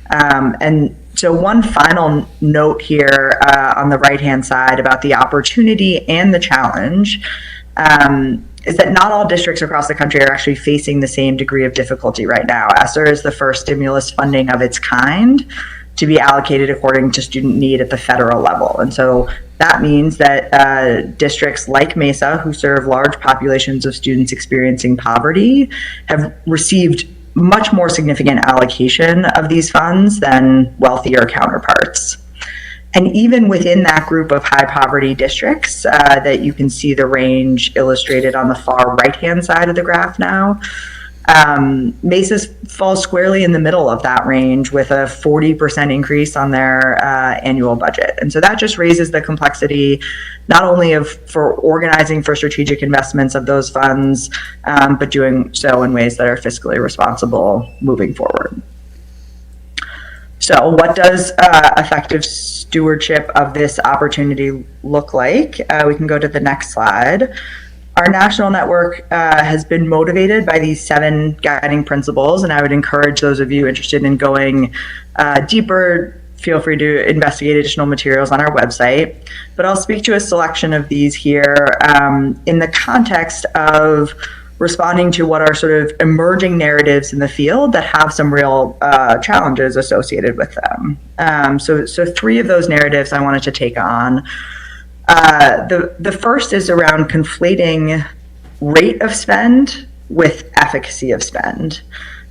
And so one final note here on the right-hand side about the opportunity and the challenge is that not all districts across the country are actually facing the same degree of difficulty right now. ESSER is the first stimulus funding of its kind to be allocated according to student need at the federal level. And so that means that districts like Mesa, who serve large populations of students experiencing poverty, have received much more significant allocation of these funds than wealthier counterparts. And even within that group of high poverty districts that you can see the range illustrated on the far right-hand side of the graph now, Mesa falls squarely in the middle of that range with a 40% increase on their annual budget. And so that just raises the complexity not only for organizing for strategic investments of those funds, but doing so in ways that are fiscally responsible moving forward. So what does effective stewardship of this opportunity look like? We can go to the next slide. Our national network has been motivated by these 7 guiding principles, and I would encourage those of you interested in going deeper, feel free to investigate additional materials on our website. But I'll speak to a selection of these here in the context of responding to what are sort of emerging narratives in the field that have some real challenges associated with them. So 3 of those narratives I wanted to take on. The first is around conflating rate of spend with efficacy of spend.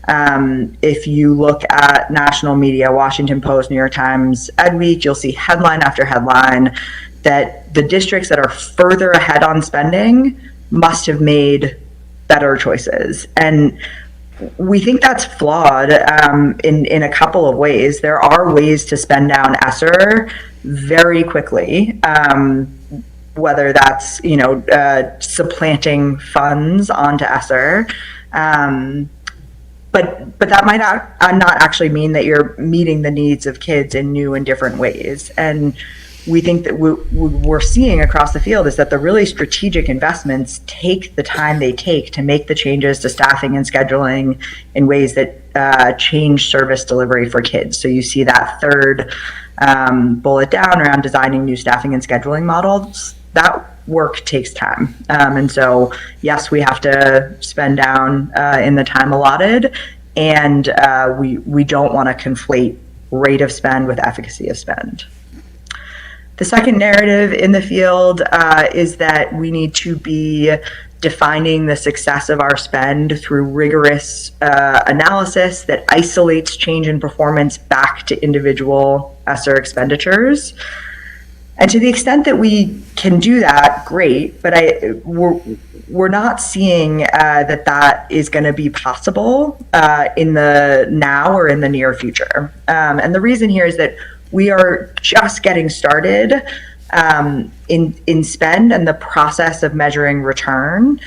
If you look at national media, Washington Post, New York Times, Ed Week, you'll see headline after headline that the districts that are further ahead on spending must have made better choices. And we think that's flawed in a couple of ways. There are ways to spend down ESSER very quickly, whether that's supplanting funds onto ESSER, but that might not actually mean that you're meeting the needs of kids in new and different ways. And we think that we're seeing across the field is that the really strategic investments take the time they take to make the changes to staffing and scheduling in ways that change service delivery for kids. So you see that third bullet down around designing new staffing and scheduling models. That work takes time. And so, yes, we have to spend down in the time allotted, and we don't want to conflate rate of spend with efficacy of spend. The second narrative in the field is that we need to be defining the success of our spend through rigorous analysis that isolates change in performance back to individual ESSER expenditures. And to the extent that we can do that, great, but we're not seeing that is going to be possible in the now or in the near future. And the reason here is that we are just getting started in spend and the process of measuring return.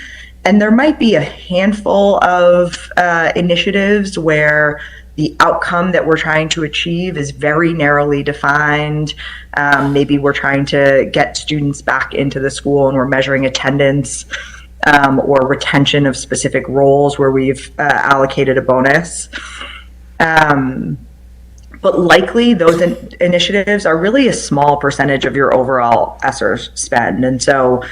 And there might be a handful of initiatives where the outcome that we're trying to achieve is very narrowly defined. Maybe we're trying to get students back into the school and we're measuring attendance or retention of specific roles where we've allocated a bonus. But likely those initiatives are really a small percentage of your overall ESSER spend. And so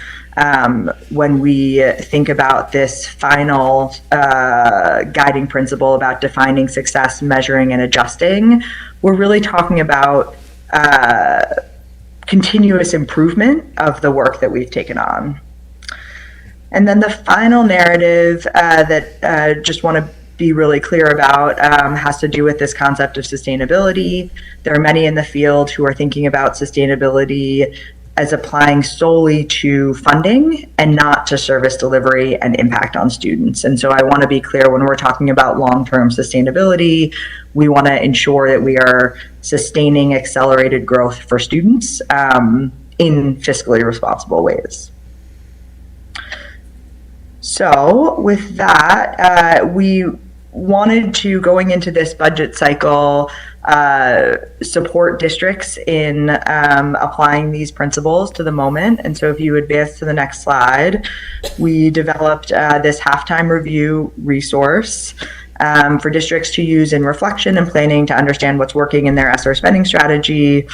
when we think about this final guiding principle about defining success, measuring, and adjusting, we're really talking about continuous improvement of the work that we've taken on. And then the final narrative that just want to be really clear about has to do with this concept of sustainability. There are many in the field who are thinking about sustainability as applying solely to funding and not to service delivery and impact on students. And so I want to be clear, when we're talking about long-term sustainability, we want to ensure that we are sustaining accelerated growth for students in fiscally responsible ways. So with that, we wanted to, going into this budget cycle, support districts in applying these principles to the moment. And so if you advance to the next slide, we developed this halftime review resource for districts to use in reflection and planning to understand what's working in their ESSER spending strategy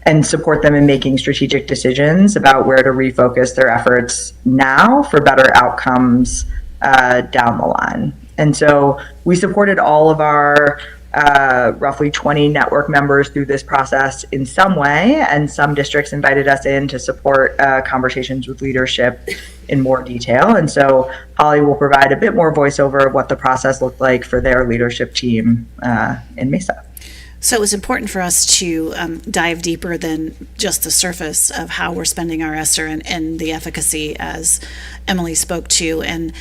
and support them in making strategic decisions about where to refocus their efforts now for better outcomes down the line. And so we supported all of our roughly 20 network members through this process in some way, and some districts invited us in to support conversations with leadership in more detail. And so Holly will provide a bit more voiceover of what the process looked like for their leadership team in Mesa. So it was important for us to dive deeper than just the surface of how we're spending our ESSER and the efficacy, as Emily spoke to, and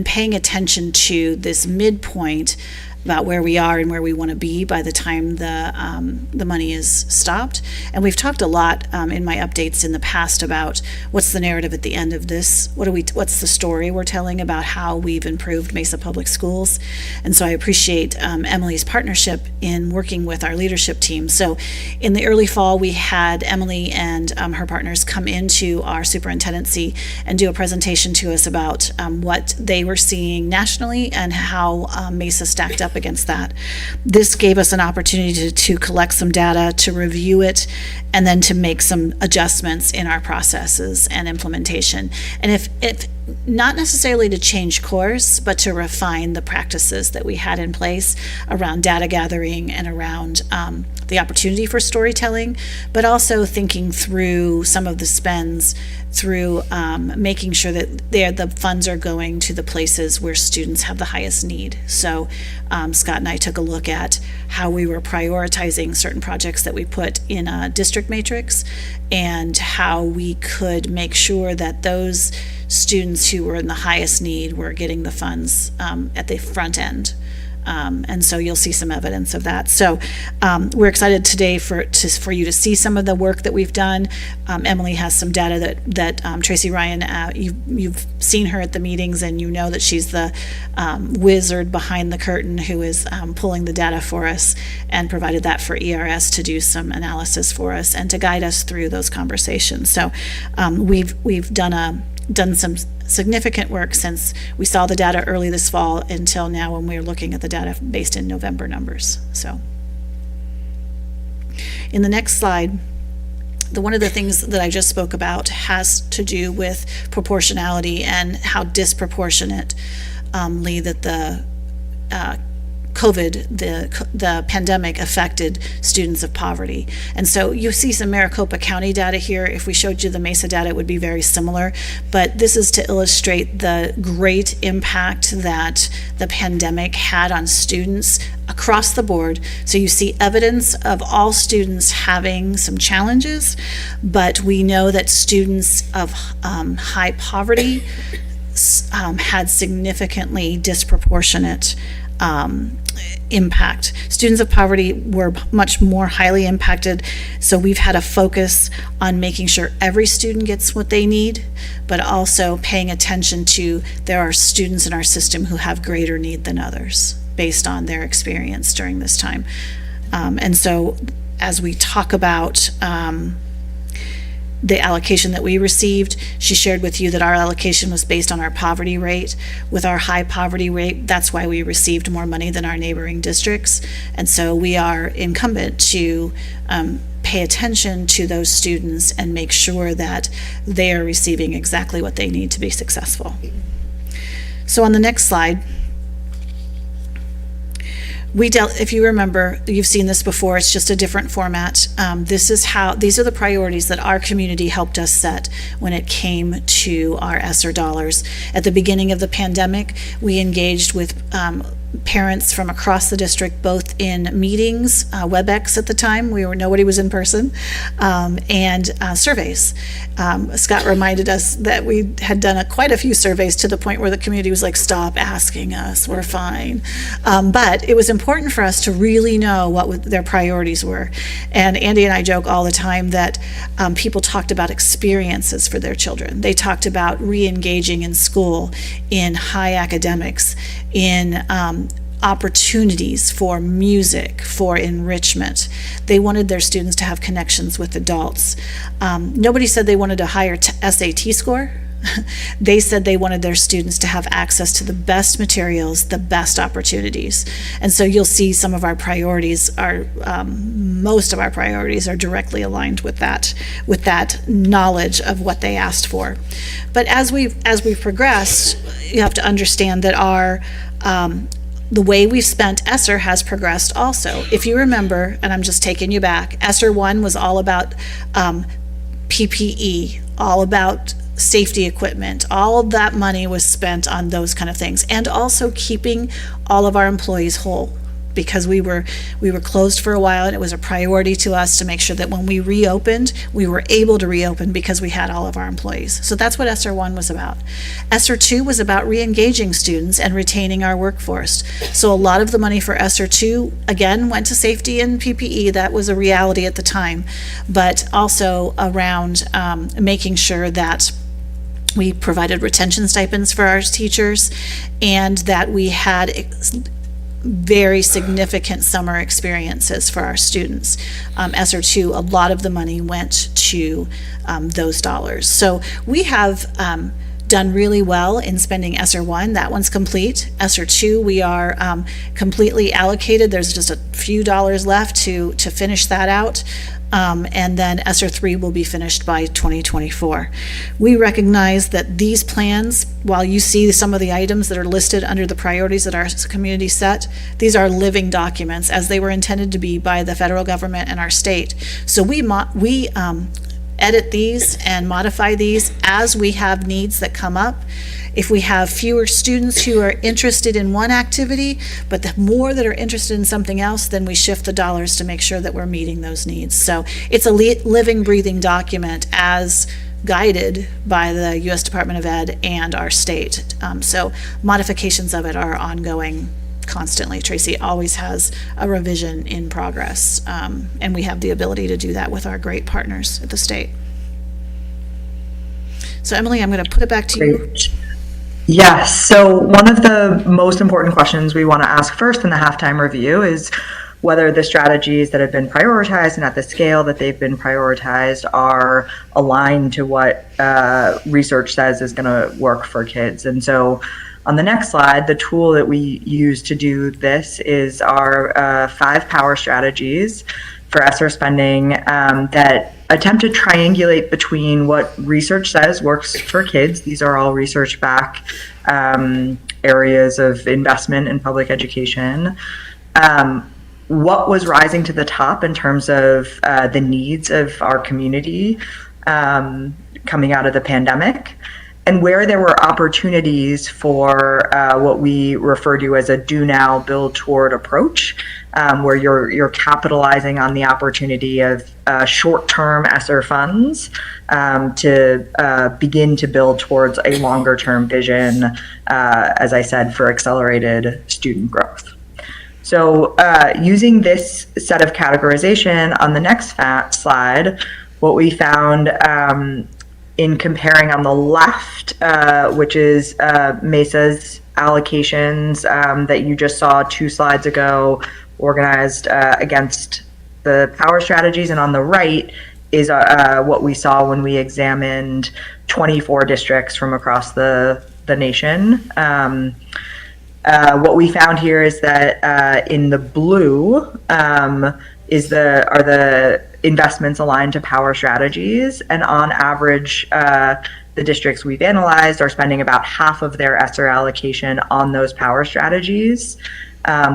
paying attention to this midpoint about where we are and where we want to be by the time the money is stopped. And we've talked a lot in my updates in the past about what's the narrative at the end of this. What's the story we're telling about how we've improved Mesa Public Schools? And so I appreciate Emily's partnership in working with our leadership team. So in the early fall, we had Emily and her partners come into our superintendency and do a presentation to us about what they were seeing nationally and how Mesa stacked up against that. This gave us an opportunity to collect some data, to review it, and then to make some adjustments in our processes and implementation. And if not necessarily to change course, but to refine the practices that we had in place around data gathering and around the opportunity for storytelling, but also thinking through some of the spends through making sure that the funds are going to the places where students have the highest need. So Scott and I took a look at how we were prioritizing certain projects that we put in a district matrix and how we could make sure that those students who were in the highest need were getting the funds at the front end. And so you'll see some evidence of that. So we're excited today for you to see some of the work that we've done. Emily has some data that Tracy Ryan, you've seen her at the meetings, and you know that she's the wizard behind the curtain who is pulling the data for us, and provided that for ERS to do some analysis for us and to guide us through those conversations. So we've done some significant work since we saw the data early this fall until now, when we're looking at the data based in November numbers. So in the next slide, one of the things that I just spoke about has to do with proportionality and how disproportionately that the COVID, the pandemic, affected students of poverty. And so you see some Maricopa County data here. If we showed you the Mesa data, it would be very similar. But this is to illustrate the great impact that the pandemic had on students across the board. So you see evidence of all students having some challenges, but we know that students of high poverty had significantly disproportionate impact. Students of poverty were much more highly impacted, so we've had a focus on making sure every student gets what they need, but also paying attention to there are students in our system who have greater need than others based on their experience during this time. And so as we talk about the allocation that we received, she shared with you that our allocation was based on our poverty rate. With our high poverty rate, that's why we received more money than our neighboring districts. And so we are incumbent to pay attention to those students and make sure that they are receiving exactly what they need to be successful. So on the next slide, if you remember, you've seen this before, it's just a different format. These are the priorities that our community helped us set when it came to our ESSER dollars. At the beginning of the pandemic, we engaged with parents from across the district, both in meetings, WebEx at the time, nobody was in person, and surveys. Scott reminded us that we had done quite a few surveys to the point where the community was like, stop asking us, we're fine. But it was important for us to really know what their priorities were. And Andy and I joke all the time that people talked about experiences for their children. They talked about re-engaging in school, in high academics, in opportunities for music, for enrichment. They wanted their students to have connections with adults. Nobody said they wanted a higher SAT score. They said they wanted their students to have access to the best materials, the best opportunities. And so you'll see some of our priorities most of our priorities are directly aligned with that knowledge of what they asked for. But as we've progressed, you have to understand that the way we've spent ESSER has progressed also. If you remember, and I'm just taking you back, ESSER 1 was all about PPE, all about safety equipment. All of that money was spent on those kind of things, and also keeping all of our employees whole, because we were closed for a while, and it was a priority to us to make sure that when we reopened, we were able to reopen because we had all of our employees. So that's what ESSER 1 was about. ESSER 2 was about re-engaging students and retaining our workforce. So a lot of the money for ESSER 2, again, went to safety and PPE. That was a reality at the time, but also around making sure that we provided retention stipends for our teachers, and that we had very significant summer experiences for our students. ESSER 2, a lot of the money went to those dollars. So we have done really well in spending ESSER 1. That one's complete. ESSER 2, we are completely allocated. There's just a few dollars left to finish that out. And then ESSER 3 will be finished by 2024. We recognize that these plans, while you see some of the items that are listed under the priorities that our community set, these are living documents as they were intended to be by the federal government and our state. So we edit these and modify these as we have needs that come up. If we have fewer students who are interested in one activity, but the more that are interested in something else, then we shift the dollars to make sure that we're meeting those needs. So it's a living, breathing document as guided by the U.S. Department of Ed and our state. So modifications of it are ongoing constantly. Tracy always has a revision in progress, and we have the ability to do that with our great partners at the state. So Emily, I'm going to put it back to you. Yes. So one of the most important questions we want to ask first in the halftime review is whether the strategies that have been prioritized and at the scale that they've been prioritized are aligned to what research says is going to work for kids. And so on the next slide, the tool that we use to do this is our 5 power strategies for ESSER spending that attempt to triangulate between what research says works for kids. These are all research-backed areas of investment in public education. What was rising to the top in terms of the needs of our community coming out of the pandemic, and where there were opportunities for what we refer to as a do now, build toward approach, where you're capitalizing on the opportunity of short-term ESSER funds to begin to build towards a longer-term vision, as I said, for accelerated student growth. So using this set of categorization on the next slide, what we found in comparing on the left, which is Mesa's allocations that you just saw 2 slides ago, organized against the power strategies, and on the right is what we saw when we examined 24 districts from across the nation. What we found here is that in the blue are the investments aligned to power strategies, and on average, the districts we've analyzed are spending about half of their ESSER allocation on those power strategies,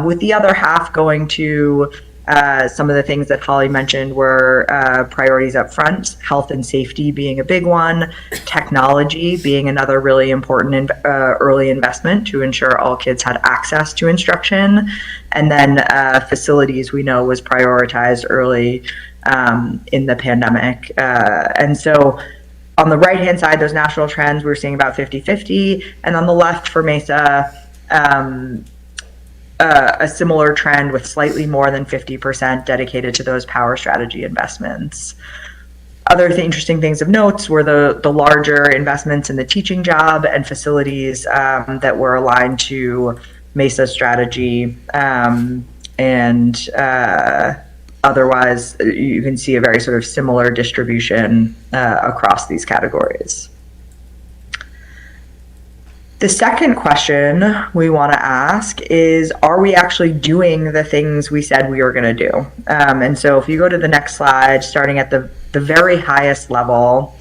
with the other half going to some of the things that Holly mentioned were priorities up front, health and safety being a big one, technology being another really important early investment to ensure all kids had access to instruction, and then facilities we know was prioritized early in the pandemic. And so on the right-hand side, those national trends, we're seeing about 50-50, and on the left for Mesa, a similar trend with slightly more than 50% dedicated to those power strategy investments. Other interesting things of notes were the larger investments in the teaching job and facilities that were aligned to Mesa's strategy, and otherwise you can see a very sort of similar distribution across these categories. The second question we want to ask is, are we actually doing the things we said we were going to do? And so if you go to the next slide, starting at the very highest level,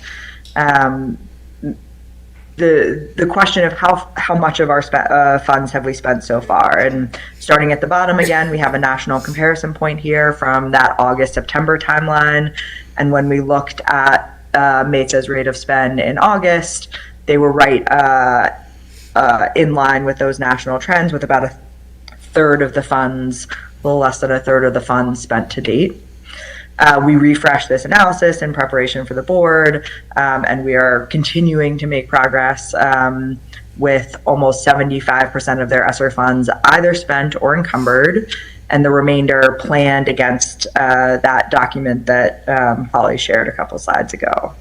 the question of how much of our funds have we spent so far? And starting at the bottom again, we have a national comparison point here from that August-September timeline. And when we looked at Mesa's rate of spend in August, they were right in line with those national trends, with about a third of the funds, a little less than a third of the funds spent to date. We refreshed this analysis in preparation for the board, and we are continuing to make progress with almost 75% of their ESSER funds either spent or encumbered, and the remainder planned against that document that Holly shared a couple slides ago.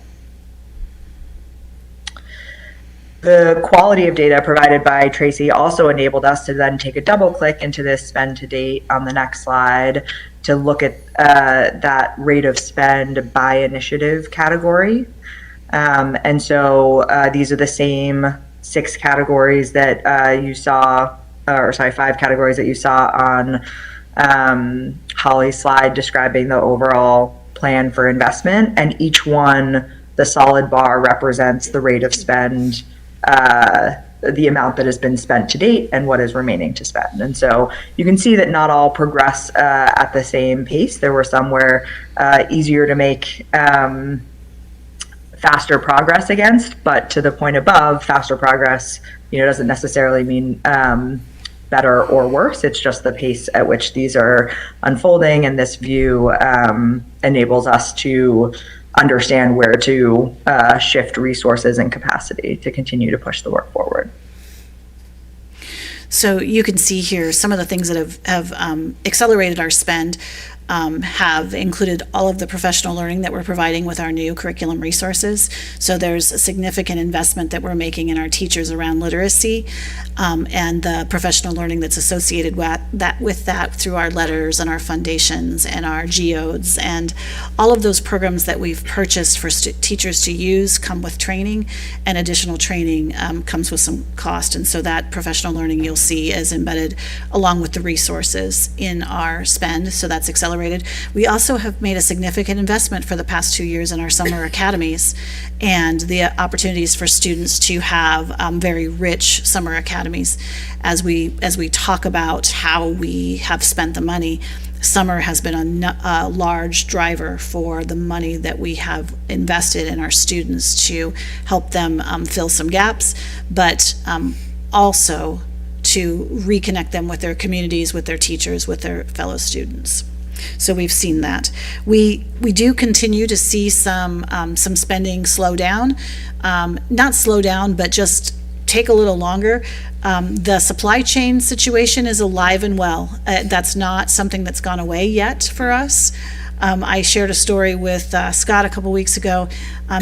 The quality of data provided by Tracy also enabled us to then take a double click into this spend to date on the next slide to look at that rate of spend by initiative category. And so these are the same 6 categories that you saw, or sorry, 5 categories that you saw on Holly's slide describing the overall plan for investment. And each one, the solid bar, represents the rate of spend, the amount that has been spent to date and what is remaining to spend. And so you can see that not all progress at the same pace. There were some where easier to make faster progress against, but to the point above, faster progress, doesn't necessarily mean better or worse. It's just the pace at which these are unfolding, and this view enables us to understand where to shift resources and capacity to continue to push the work forward. So you can see here some of the things that have accelerated our spend. Have included all of the professional learning that we're providing with our new curriculum resources. So there's a significant investment that we're making in our teachers around literacy and the professional learning that's associated with that through our letters and our foundations and our geodes. And all of those programs that we've purchased for teachers to use come with training, and additional training comes with some cost. And so that professional learning you'll see is embedded along with the resources in our spend. So that's accelerated. We also have made a significant investment for the past 2 years in our summer academies and the opportunities for students to have very rich summer academies. As we talk about how we have spent the money, summer has been a large driver for the money that we have invested in our students to help them fill some gaps, but also to reconnect them with their communities, with their teachers, with their fellow students. So we've seen that. We do continue to see some spending slow down, not slow down, but just take a little longer. The supply chain situation is alive and well. That's not something that's gone away yet for us. I shared a story with Scott a couple weeks ago.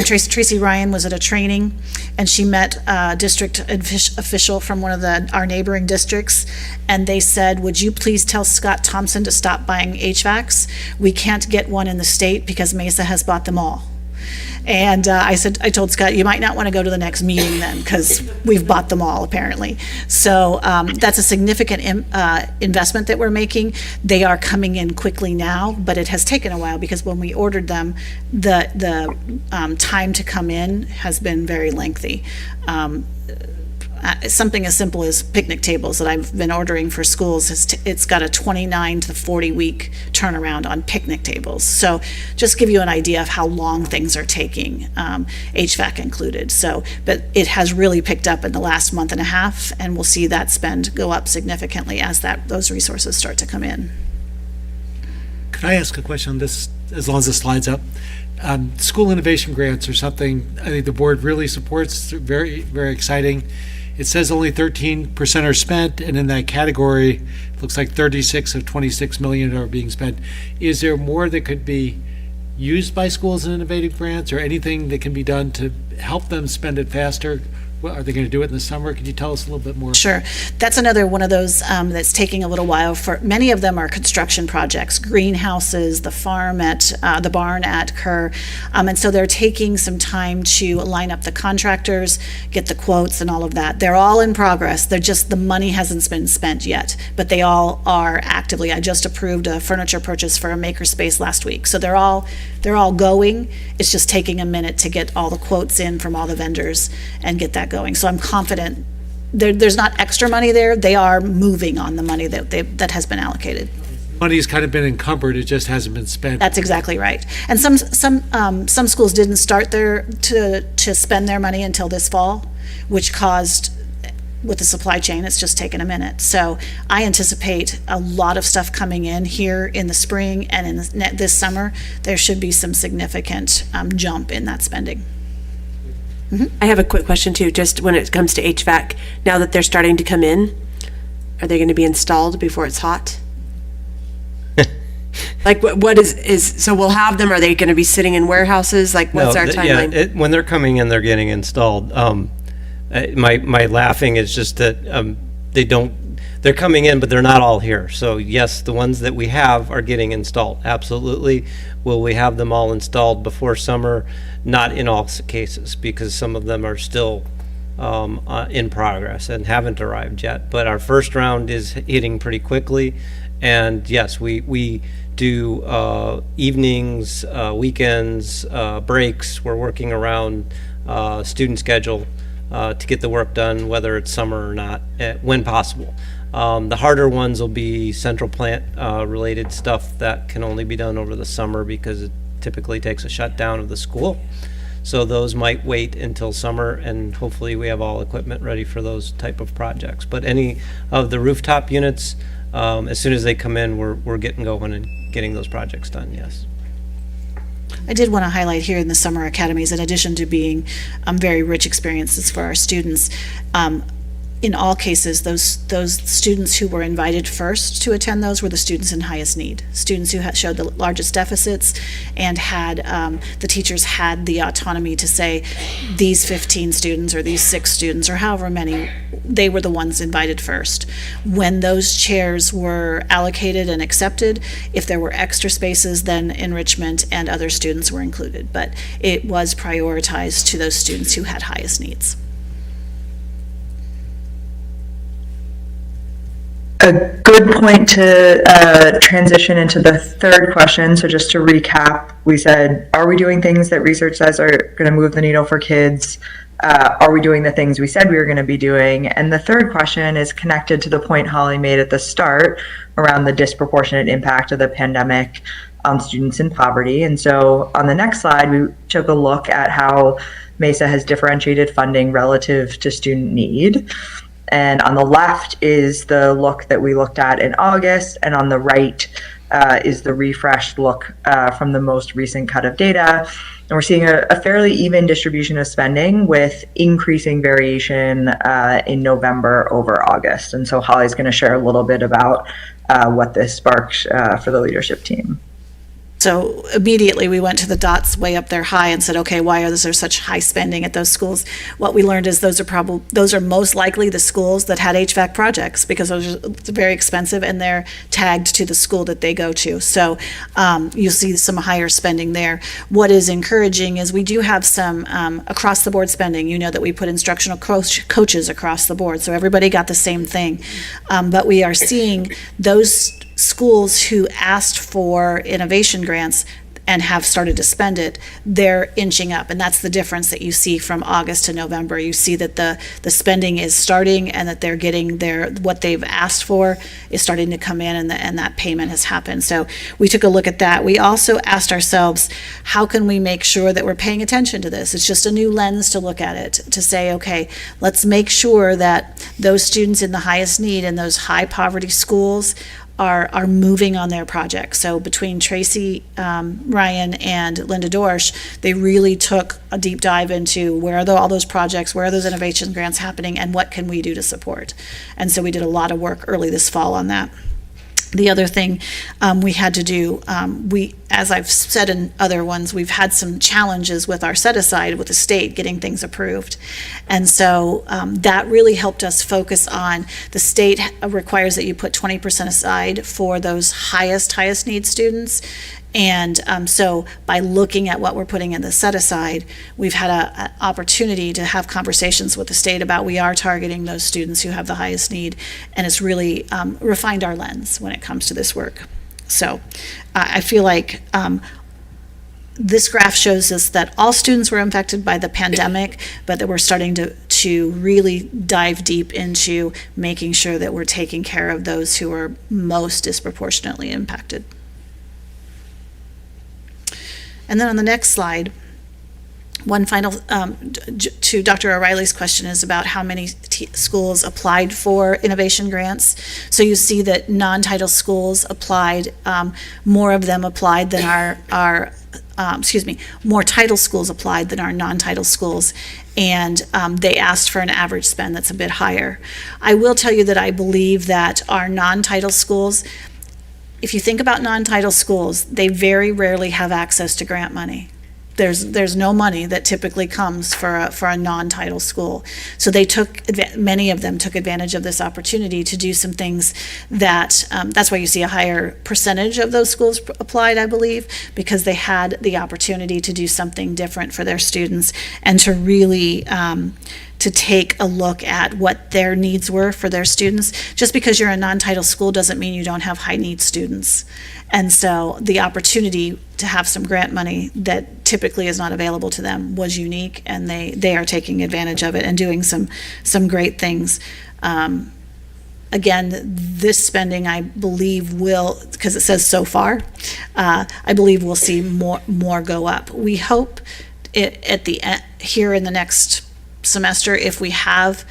Tracy Ryan was at a training, and she met a district official from one of our neighboring districts, and they said, "Would you please tell Scott Thompson to stop buying HVACs? We can't get one in the state because Mesa has bought them all." And I told Scott, you might not want to go to the next meeting then, because we've bought them all, apparently. So that's a significant investment that we're making. They are coming in quickly now, but it has taken a while because when we ordered them, the time to come in has been very lengthy. Something as simple as picnic tables that I've been ordering for schools, it's got a 29 to 40 week turnaround on picnic tables. So just give you an idea of how long things are taking, HVAC included. So, but it has really picked up in the last month and a half, and we'll see that spend go up significantly as those resources start to come in. Could I ask a question on this, as long as the slide's up? School innovation grants are something I think the board really supports. Very, very exciting. It says only 13% are spent, and in that category, it looks like 36 of 26 million are being spent. Is there more that could be used by schools in innovative grants, or anything that can be done to help them spend it faster? What, are they going to do it in the summer? Could you tell us a little bit more? Sure. That's another one of those that's taking a little while. For many of them are construction projects, greenhouses, the farm at the barn at Kerr, and so they're taking some time to line up the contractors, get the quotes, and all of that. They're all in progress. They're just, the money hasn't been spent yet, but they all are actively. I just approved a furniture purchase for a makerspace last week, so they're all going. It's just taking a minute to get all the quotes in from all the vendors and get that going. So I'm confident there's not extra money there. They are moving on the money that has been allocated. Money's kind of been encumbered, it just hasn't been spent. That's exactly right. And some schools didn't start to spend their money until this fall, which caused, with the supply chain, it's just taken a minute. So I anticipate a lot of stuff coming in here in the spring, and in this summer, there should be some significant jump in that spending. I have a quick question too, just when it comes to HVAC, now that they're starting to come in, are they going to be installed before it's hot? Like what is, so we'll have them, are they going to be sitting in warehouses? Like what's our timeline? Yeah, when they're coming in, they're getting installed. My laughing is just that they're coming in, but they're not all here. So yes, the ones that we have are getting installed, absolutely. Will we have them all installed before summer? Not in all cases, because some of them are still in progress and haven't arrived yet. But our first round is hitting pretty quickly, and yes, we do evenings, weekends, breaks. We're working around student schedule to get the work done, whether it's summer or not, when possible. The harder ones will be central plant related stuff that can only be done over the summer because it typically takes a shutdown of the school. So those might wait until summer, and hopefully we have all equipment ready for those type of projects. But any of the rooftop units, as soon as they come in, we're getting going and getting those projects done, yes. I did want to highlight here in the summer academies, in addition to being very rich experiences for our students, in all cases, those students who were invited first to attend those were the students in highest need, students who showed the largest deficits and had, the teachers had the autonomy to say, these 15 students or these 6 students or however many, they were the ones invited first. When those chairs were allocated and accepted, if there were extra spaces, then enrichment and other students were included. But it was prioritized to those students who had highest needs. A good point to transition into the third question. So just to recap, we said, are we doing things that research says are going to move the needle for kids? Are we doing the things we said we were going to be doing? And the third question is connected to the point Holly made at the start around the disproportionate impact of the pandemic on students in poverty. And so on the next slide, we took a look at how Mesa has differentiated funding relative to student need. And on the left is the look that we looked at in August, and on the right is the refreshed look from the most recent cut of data. And we're seeing a fairly even distribution of spending with increasing variation in November over August. And so Holly's going to share a little bit about what this sparked for the leadership team. So immediately we went to the dots way up there high and said, okay, why is there such high spending at those schools? What we learned is those are most likely the schools that had HVAC projects, because those are very expensive and they're tagged to the school that they go to. So you'll see some higher spending there. What is encouraging is we do have some across the board spending. You know that we put instructional coaches across the board, so everybody got the same thing. But we are seeing those schools who asked for innovation grants and have started to spend it, they're inching up. And that's the difference that you see from August to November. You see that the spending is starting and that they're getting what they've asked for is starting to come in, and that payment has happened. So we took a look at that. We also asked ourselves, how can we make sure that we're paying attention to this? It's just a new lens to look at it, to say, okay, let's make sure that those students in the highest need in those high poverty schools are moving on their projects. So between Tracy, Ryan, and Linda Dorsch, they really took a deep dive into where are all those projects, where are those innovation grants happening, and what can we do to support. And so we did a lot of work early this fall on that. The other thing we had to do, as I've said in other ones, we've had some challenges with our set aside with the state getting things approved. And so that really helped us focus on, the state requires that you put 20% aside for those highest need students. And so by looking at what we're putting in the set aside, we've had an opportunity to have conversations with the state about we are targeting those students who have the highest need, and it's really refined our lens when it comes to this work. So I feel like this graph shows us that all students were impacted by the pandemic, but that we're starting to really dive deep into making sure that we're taking care of those who are most disproportionately impacted. And then on the next slide, one final, to Dr. O'Reilly's question, is about how many schools applied for innovation grants. So you see that non-title schools applied, more of them applied than more title schools applied than our non-title schools. And they asked for an average spend that's a bit higher. I will tell you that I believe that our non-title schools, if you think about non-title schools, they very rarely have access to grant money. There's no money that typically comes for a non-title school. So many of them took advantage of this opportunity to do some things that, that's why you see a higher percentage of those schools applied, I believe, because they had the opportunity to do something different for their students and to really to take a look at what their needs were for their students. Just because you're a non-title school doesn't mean you don't have high need students. And so the opportunity to have some grant money that typically is not available to them was unique, and they are taking advantage of it and doing some great things. Again, this spending, I believe, will, because it says so far, I believe we'll see more go up. We hope at the end, here in the next semester, if we have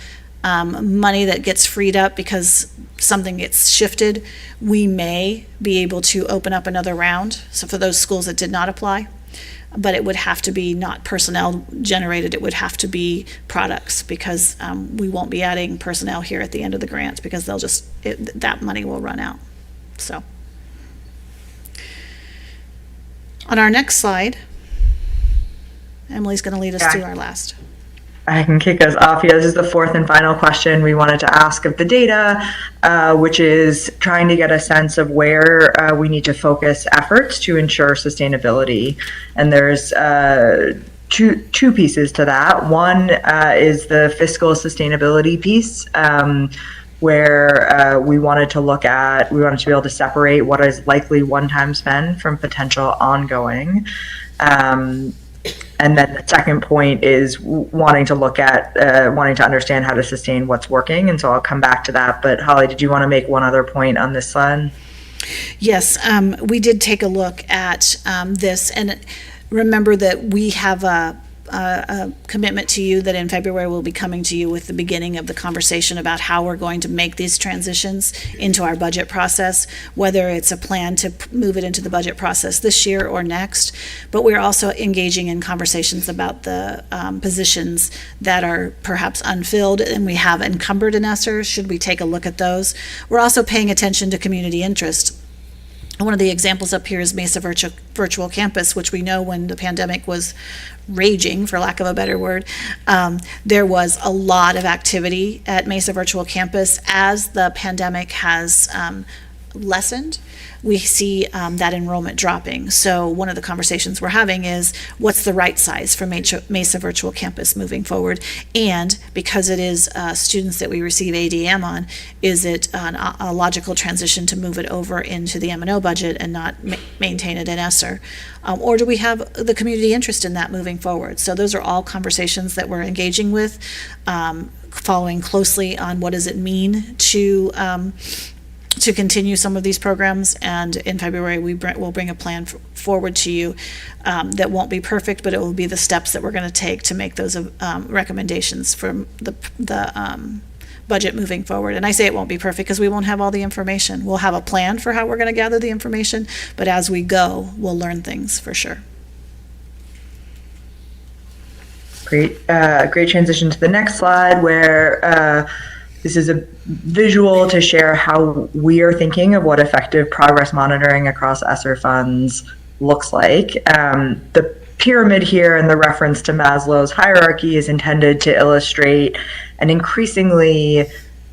money that gets freed up because something gets shifted, we may be able to open up another round. So for those schools that did not apply, But it would have to be not personnel generated, it would have to be products, because we won't be adding personnel here at the end of the grant, because that money will run out. So. On our next slide, Emily's going to lead us to our last. I can kick us off. Yeah, this is the fourth and final question we wanted to ask of the data, which is trying to get a sense of where we need to focus efforts to ensure sustainability. And there's two pieces to that. One is the fiscal sustainability piece, where we wanted to be able to separate what is likely one-time spend from potential ongoing. And then the second point is wanting to understand how to sustain what's working. And so I'll come back to that. But Holly, did you want to make one other point on this slide? Yes, we did take a look at this, and remember that we have a commitment to you that in February we'll be coming to you with the beginning of the conversation about how we're going to make these transitions into our budget process, whether it's a plan to move it into the budget process this year or next. But we're also engaging in conversations about the positions that are perhaps unfilled and we have encumbered in ESSER. Should we take a look at those? We're also paying attention to community interest. One of the examples up here is Mesa Virtual Campus, which we know when the pandemic was raging, for lack of a better word, there was a lot of activity at Mesa Virtual Campus. As the pandemic has lessened, we see that enrollment dropping. So one of the conversations we're having is what's the right size for Mesa Virtual Campus moving forward? And because it is students that we receive ADM on, is it a logical transition to move it over into the M&O budget and not maintain it in ESSER? Or do we have the community interest in that moving forward? So those are all conversations that we're engaging with, following closely on what does it mean to continue some of these programs, and in February we'll bring a plan forward to you that won't be perfect, but it will be the steps that we're going to take to make those recommendations from the budget moving forward. And I say it won't be perfect because we won't have all the information. We'll have a plan for how we're going to gather the information, but as we go, we'll learn things for sure. Great transition to the next slide, where this is a visual to share how we are thinking of what effective progress monitoring across ESSER funds looks like. The pyramid here and the reference to Maslow's hierarchy is intended to illustrate an increasingly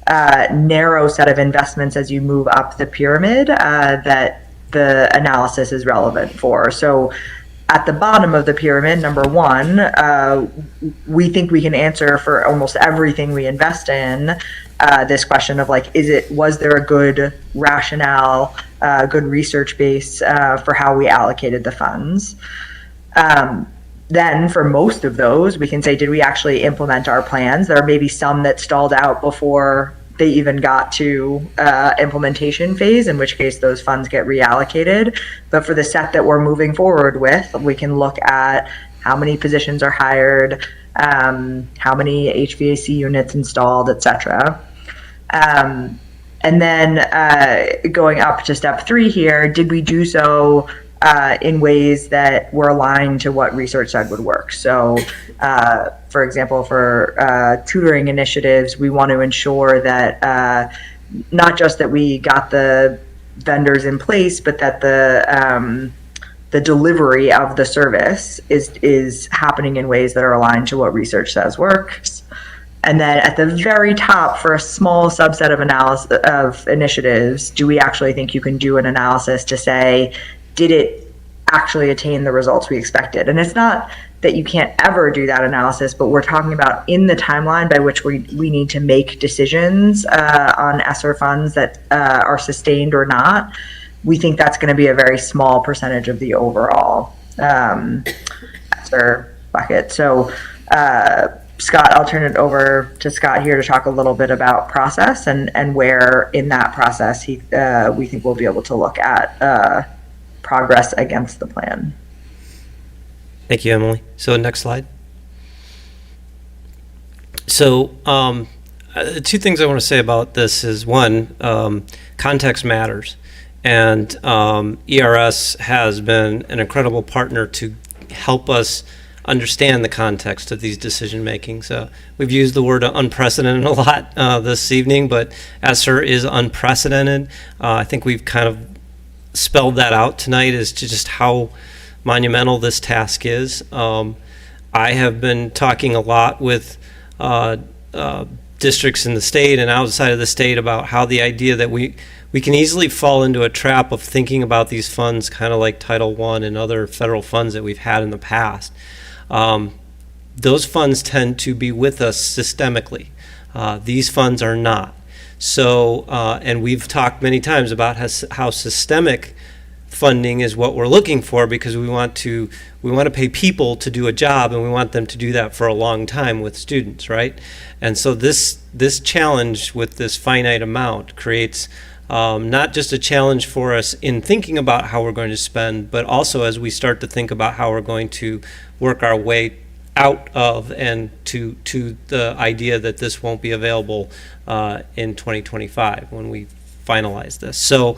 narrow set of investments as you move up the pyramid that the analysis is relevant for. So at the bottom of the pyramid, number one, we think we can answer for almost everything we invest in this question of like, was there a good rationale, good research base for how we allocated the funds? Then for most of those, we can say, did we actually implement our plans? There are maybe some that stalled out before they even got to implementation phase, in which case those funds get reallocated. But for the set that we're moving forward with, we can look at how many positions are hired, how many HVAC units installed, et cetera. And then going up to step 3 here, did we do so in ways that were aligned to what research said would work? So, for example, for tutoring initiatives, we want to ensure that not just that we got the vendors in place, but that the delivery of the service is happening in ways that are aligned to what research says works. And then at the very top, for a small subset of initiatives, do we actually think you can do an analysis to say, did it actually attain the results we expected? And it's not that you can't ever do that analysis, but we're talking about in the timeline by which we need to make decisions on ESSER funds that are sustained or not. We think that's going to be a very small percentage of the overall ESSER bucket. So Scott, I'll turn it over to Scott here to talk a little bit about process and where in that process we think we'll be able to look at progress against the plan. Thank you, Emily. So next slide. So two things I want to say about this is, one, context matters. And ERS has been an incredible partner to help us understand the context of these decision making. So we've used the word unprecedented a lot this evening, but ESSER is unprecedented. I think we've kind of spelled that out tonight as to just how monumental this task is. I have been talking a lot with districts in the state and outside of the state about how the idea that we can easily fall into a trap of thinking about these funds kind of like Title I and other federal funds that we've had in the past. Those funds tend to be with us systemically. These funds are not. So, and we've talked many times about how systemic funding is what we're looking for, because we want to pay people to do a job, and we want them to do that for a long time with students, right? And so this challenge with this finite amount creates not just a challenge for us in thinking about how we're going to spend, but also as we start to think about how we're going to work our way out of and to the idea that this won't be available in 2025 when we finalize this. So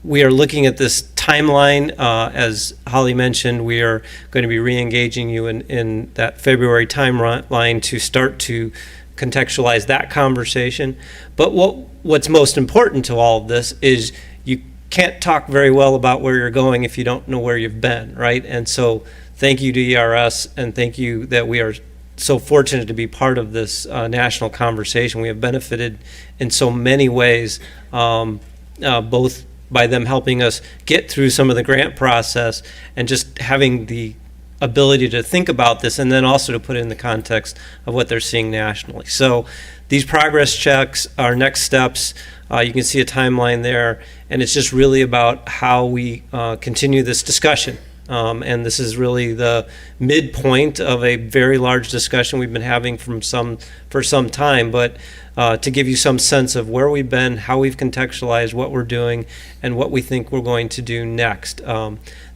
we are looking at this timeline. As Holly mentioned, we are going to be re-engaging you in that February timeline to start to contextualize that conversation. But what's most important to all of this is you can't talk very well about where you're going if you don't know where you've been, right? And so thank you to ERS, and thank you that we are so fortunate to be part of this national conversation. We have benefited in so many ways, both by them helping us get through some of the grant process and just having the ability to think about this, and then also to put it in the context of what they're seeing nationally. So these progress checks are next steps. You can see a timeline there, and it's just really about how we continue this discussion. And this is really the midpoint of a very large discussion we've been having for some time, but to give you some sense of where we've been, how we've contextualized what we're doing, and what we think we're going to do next.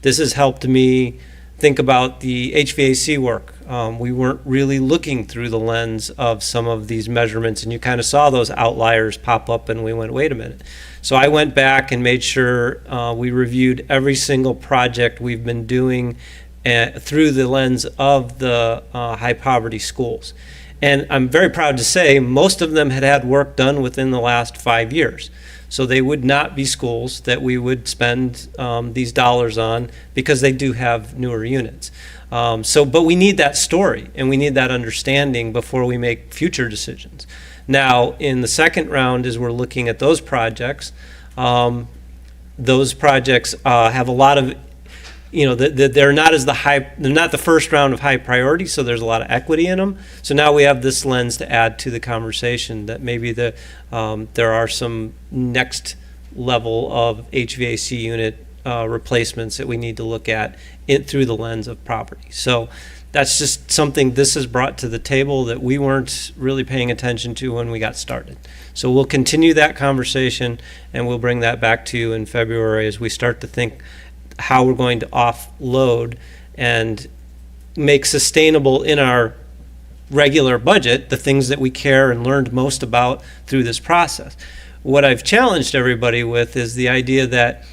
This has helped me think about the HVAC work. We weren't really looking through the lens of some of these measurements, and you kind of saw those outliers pop up, and we went, wait a minute. So I went back and made sure we reviewed every single project we've been doing through the lens of the high poverty schools. And I'm very proud to say most of them had work done within the last 5 years. So they would not be schools that we would spend these dollars on, because they do have newer units. But we need that story, and we need that understanding before we make future decisions. Now, in the second round, as we're looking at those projects have a lot of, they're not they're not the first round of high priority, so there's a lot of equity in them. So now we have this lens to add to the conversation that maybe there are some next level of HVAC unit replacements that we need to look at through the lens of property. So that's just something this has brought to the table that we weren't really paying attention to when we got started. So we'll continue that conversation, and we'll bring that back to you in February as we start to think how we're going to offload and make sustainable in our regular budget the things that we care and learned most about through this process. What I've challenged everybody with is the idea that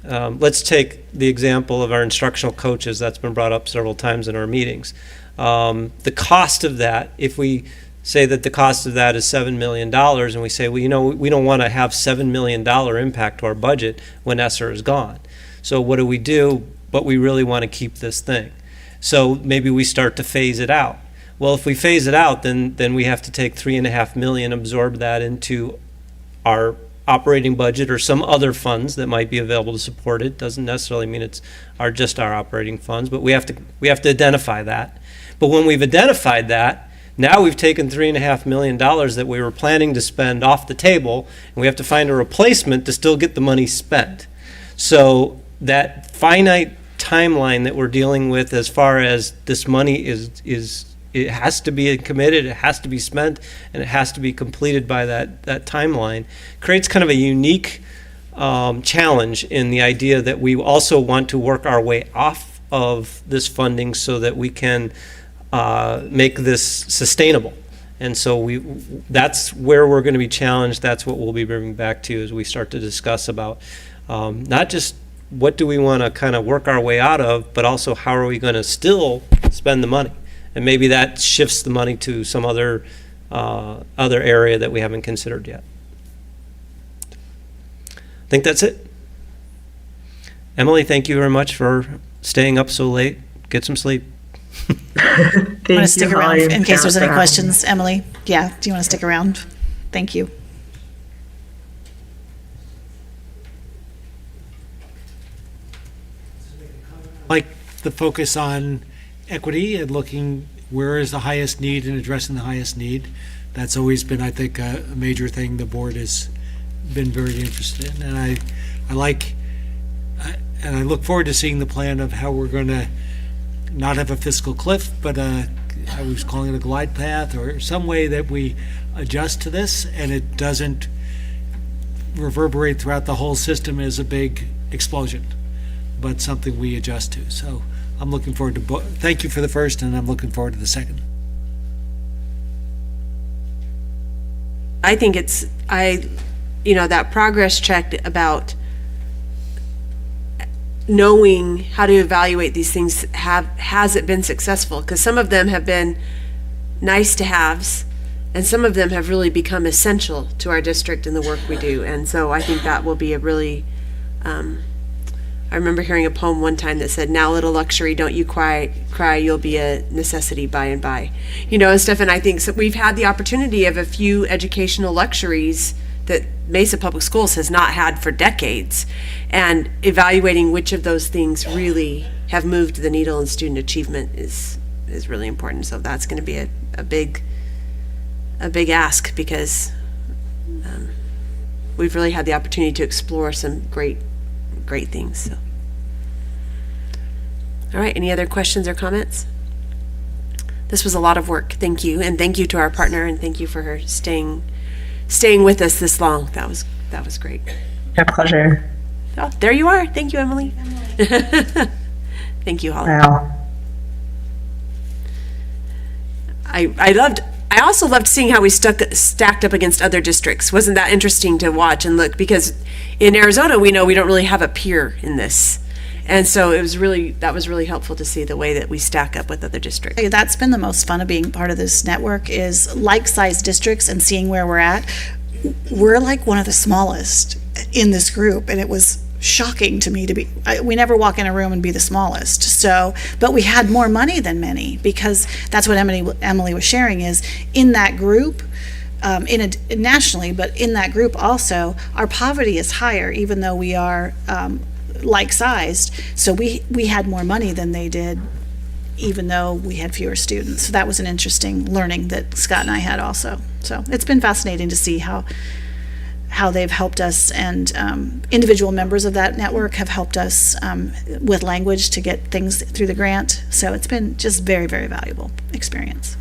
let's take the example of our instructional coaches. That's been brought up several times in our meetings. The cost of that, if we say that the cost of that is $7 million, and we say, well, we don't want to have $7 million impact to our budget when ESSER is gone. So what do? But we really want to keep this thing. So maybe we start to phase it out. Well, if we phase it out, then we have to take $3.5 million, absorb that into our operating budget or some other funds that might be available to support it. Doesn't necessarily mean it's just our operating funds, but we have to identify that. But when we've identified that, now we've taken $3.5 million that we were planning to spend off the table, and we have to find a replacement to still get the money spent. So that finite timeline that we're dealing with as far as this money is it has to be committed, it has to be spent, and it has to be completed by that timeline, creates kind of a unique challenge in the idea that we also want to work our way off of this funding so that we can make this sustainable. And so that's where we're going to be challenged. That's what we'll be bringing back to you as we start to discuss about not just what do we want to kind of work our way out of, but also how are we going to still spend the money? And maybe that shifts the money to some other area that we haven't considered yet. I think that's it. Emily, thank you very much for staying up so late. Get some sleep. Want to stick around in case there's any questions, Emily? Yeah, do you want to stick around? Thank you. Like the focus on equity and looking where is the highest need and addressing the highest need. That's always been, I think, a major thing the board has been very interested in. And I look forward to seeing the plan of how we're going to not have a fiscal cliff, but I was calling it a glide path or some way that we adjust to this and it doesn't reverberate throughout the whole system as a big explosion, but something we adjust to. So I'm looking forward to thank you for the first, and I'm looking forward to the second. I think that progress check about knowing how to evaluate these things, has it been successful? Because some of them have been nice to haves, and some of them have really become essential to our district and the work we do. And so I think that will be a really, I remember hearing a poem one time that said, "Now little luxury, don't you cry, you'll be a necessity by and by." And stuff. And I think so we've had the opportunity of a few educational luxuries that Mesa Public Schools has not had for decades, and evaluating which of those things really have moved the needle in student achievement is really important. So that's going to be a big ask, because we've really had the opportunity to explore some great things. So, all right, any other questions or comments? This was a lot of work. Thank you, and thank you to our partner, and thank you for her staying with us this long. That was great. My pleasure. Oh, there you are. Thank you, Emily. Thank you, Holly. Wow. I also loved seeing how we stacked up against other districts. Wasn't that interesting to watch and look? Because in Arizona, we know we don't really have a peer in this. And so that was really helpful to see the way that we stack up with other districts. That's been the most fun of being part of this network, is like-sized districts and seeing where we're at. We're like one of the smallest in this group, and it was shocking to me to be, we never walk in a room and be the smallest. So, but we had more money than many, because that's what Emily was sharing, is in that group, nationally, but in that group also, our poverty is higher, even though we are like-sized. So we had more money than they did, even though we had fewer students. So that was an interesting learning that Scott and I had also. So it's been fascinating to see how they've helped us, and individual members of that network have helped us with language to get things through the grant. So it's been just very, very valuable experience.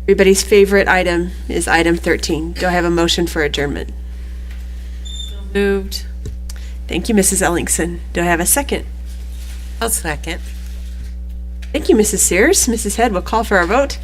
Everybody's favorite item is item 13. Do I have a motion for adjournment? Moved. Thank you, Mrs. Ellingson. Do I have a second? I'll second. Thank you, Mrs. Sears. Mrs. Head will call for our vote.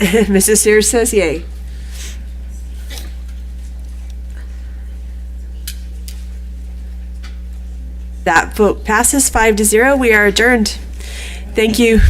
Mrs. Sears says yay. That vote passes 5-0. We are adjourned. Thank you.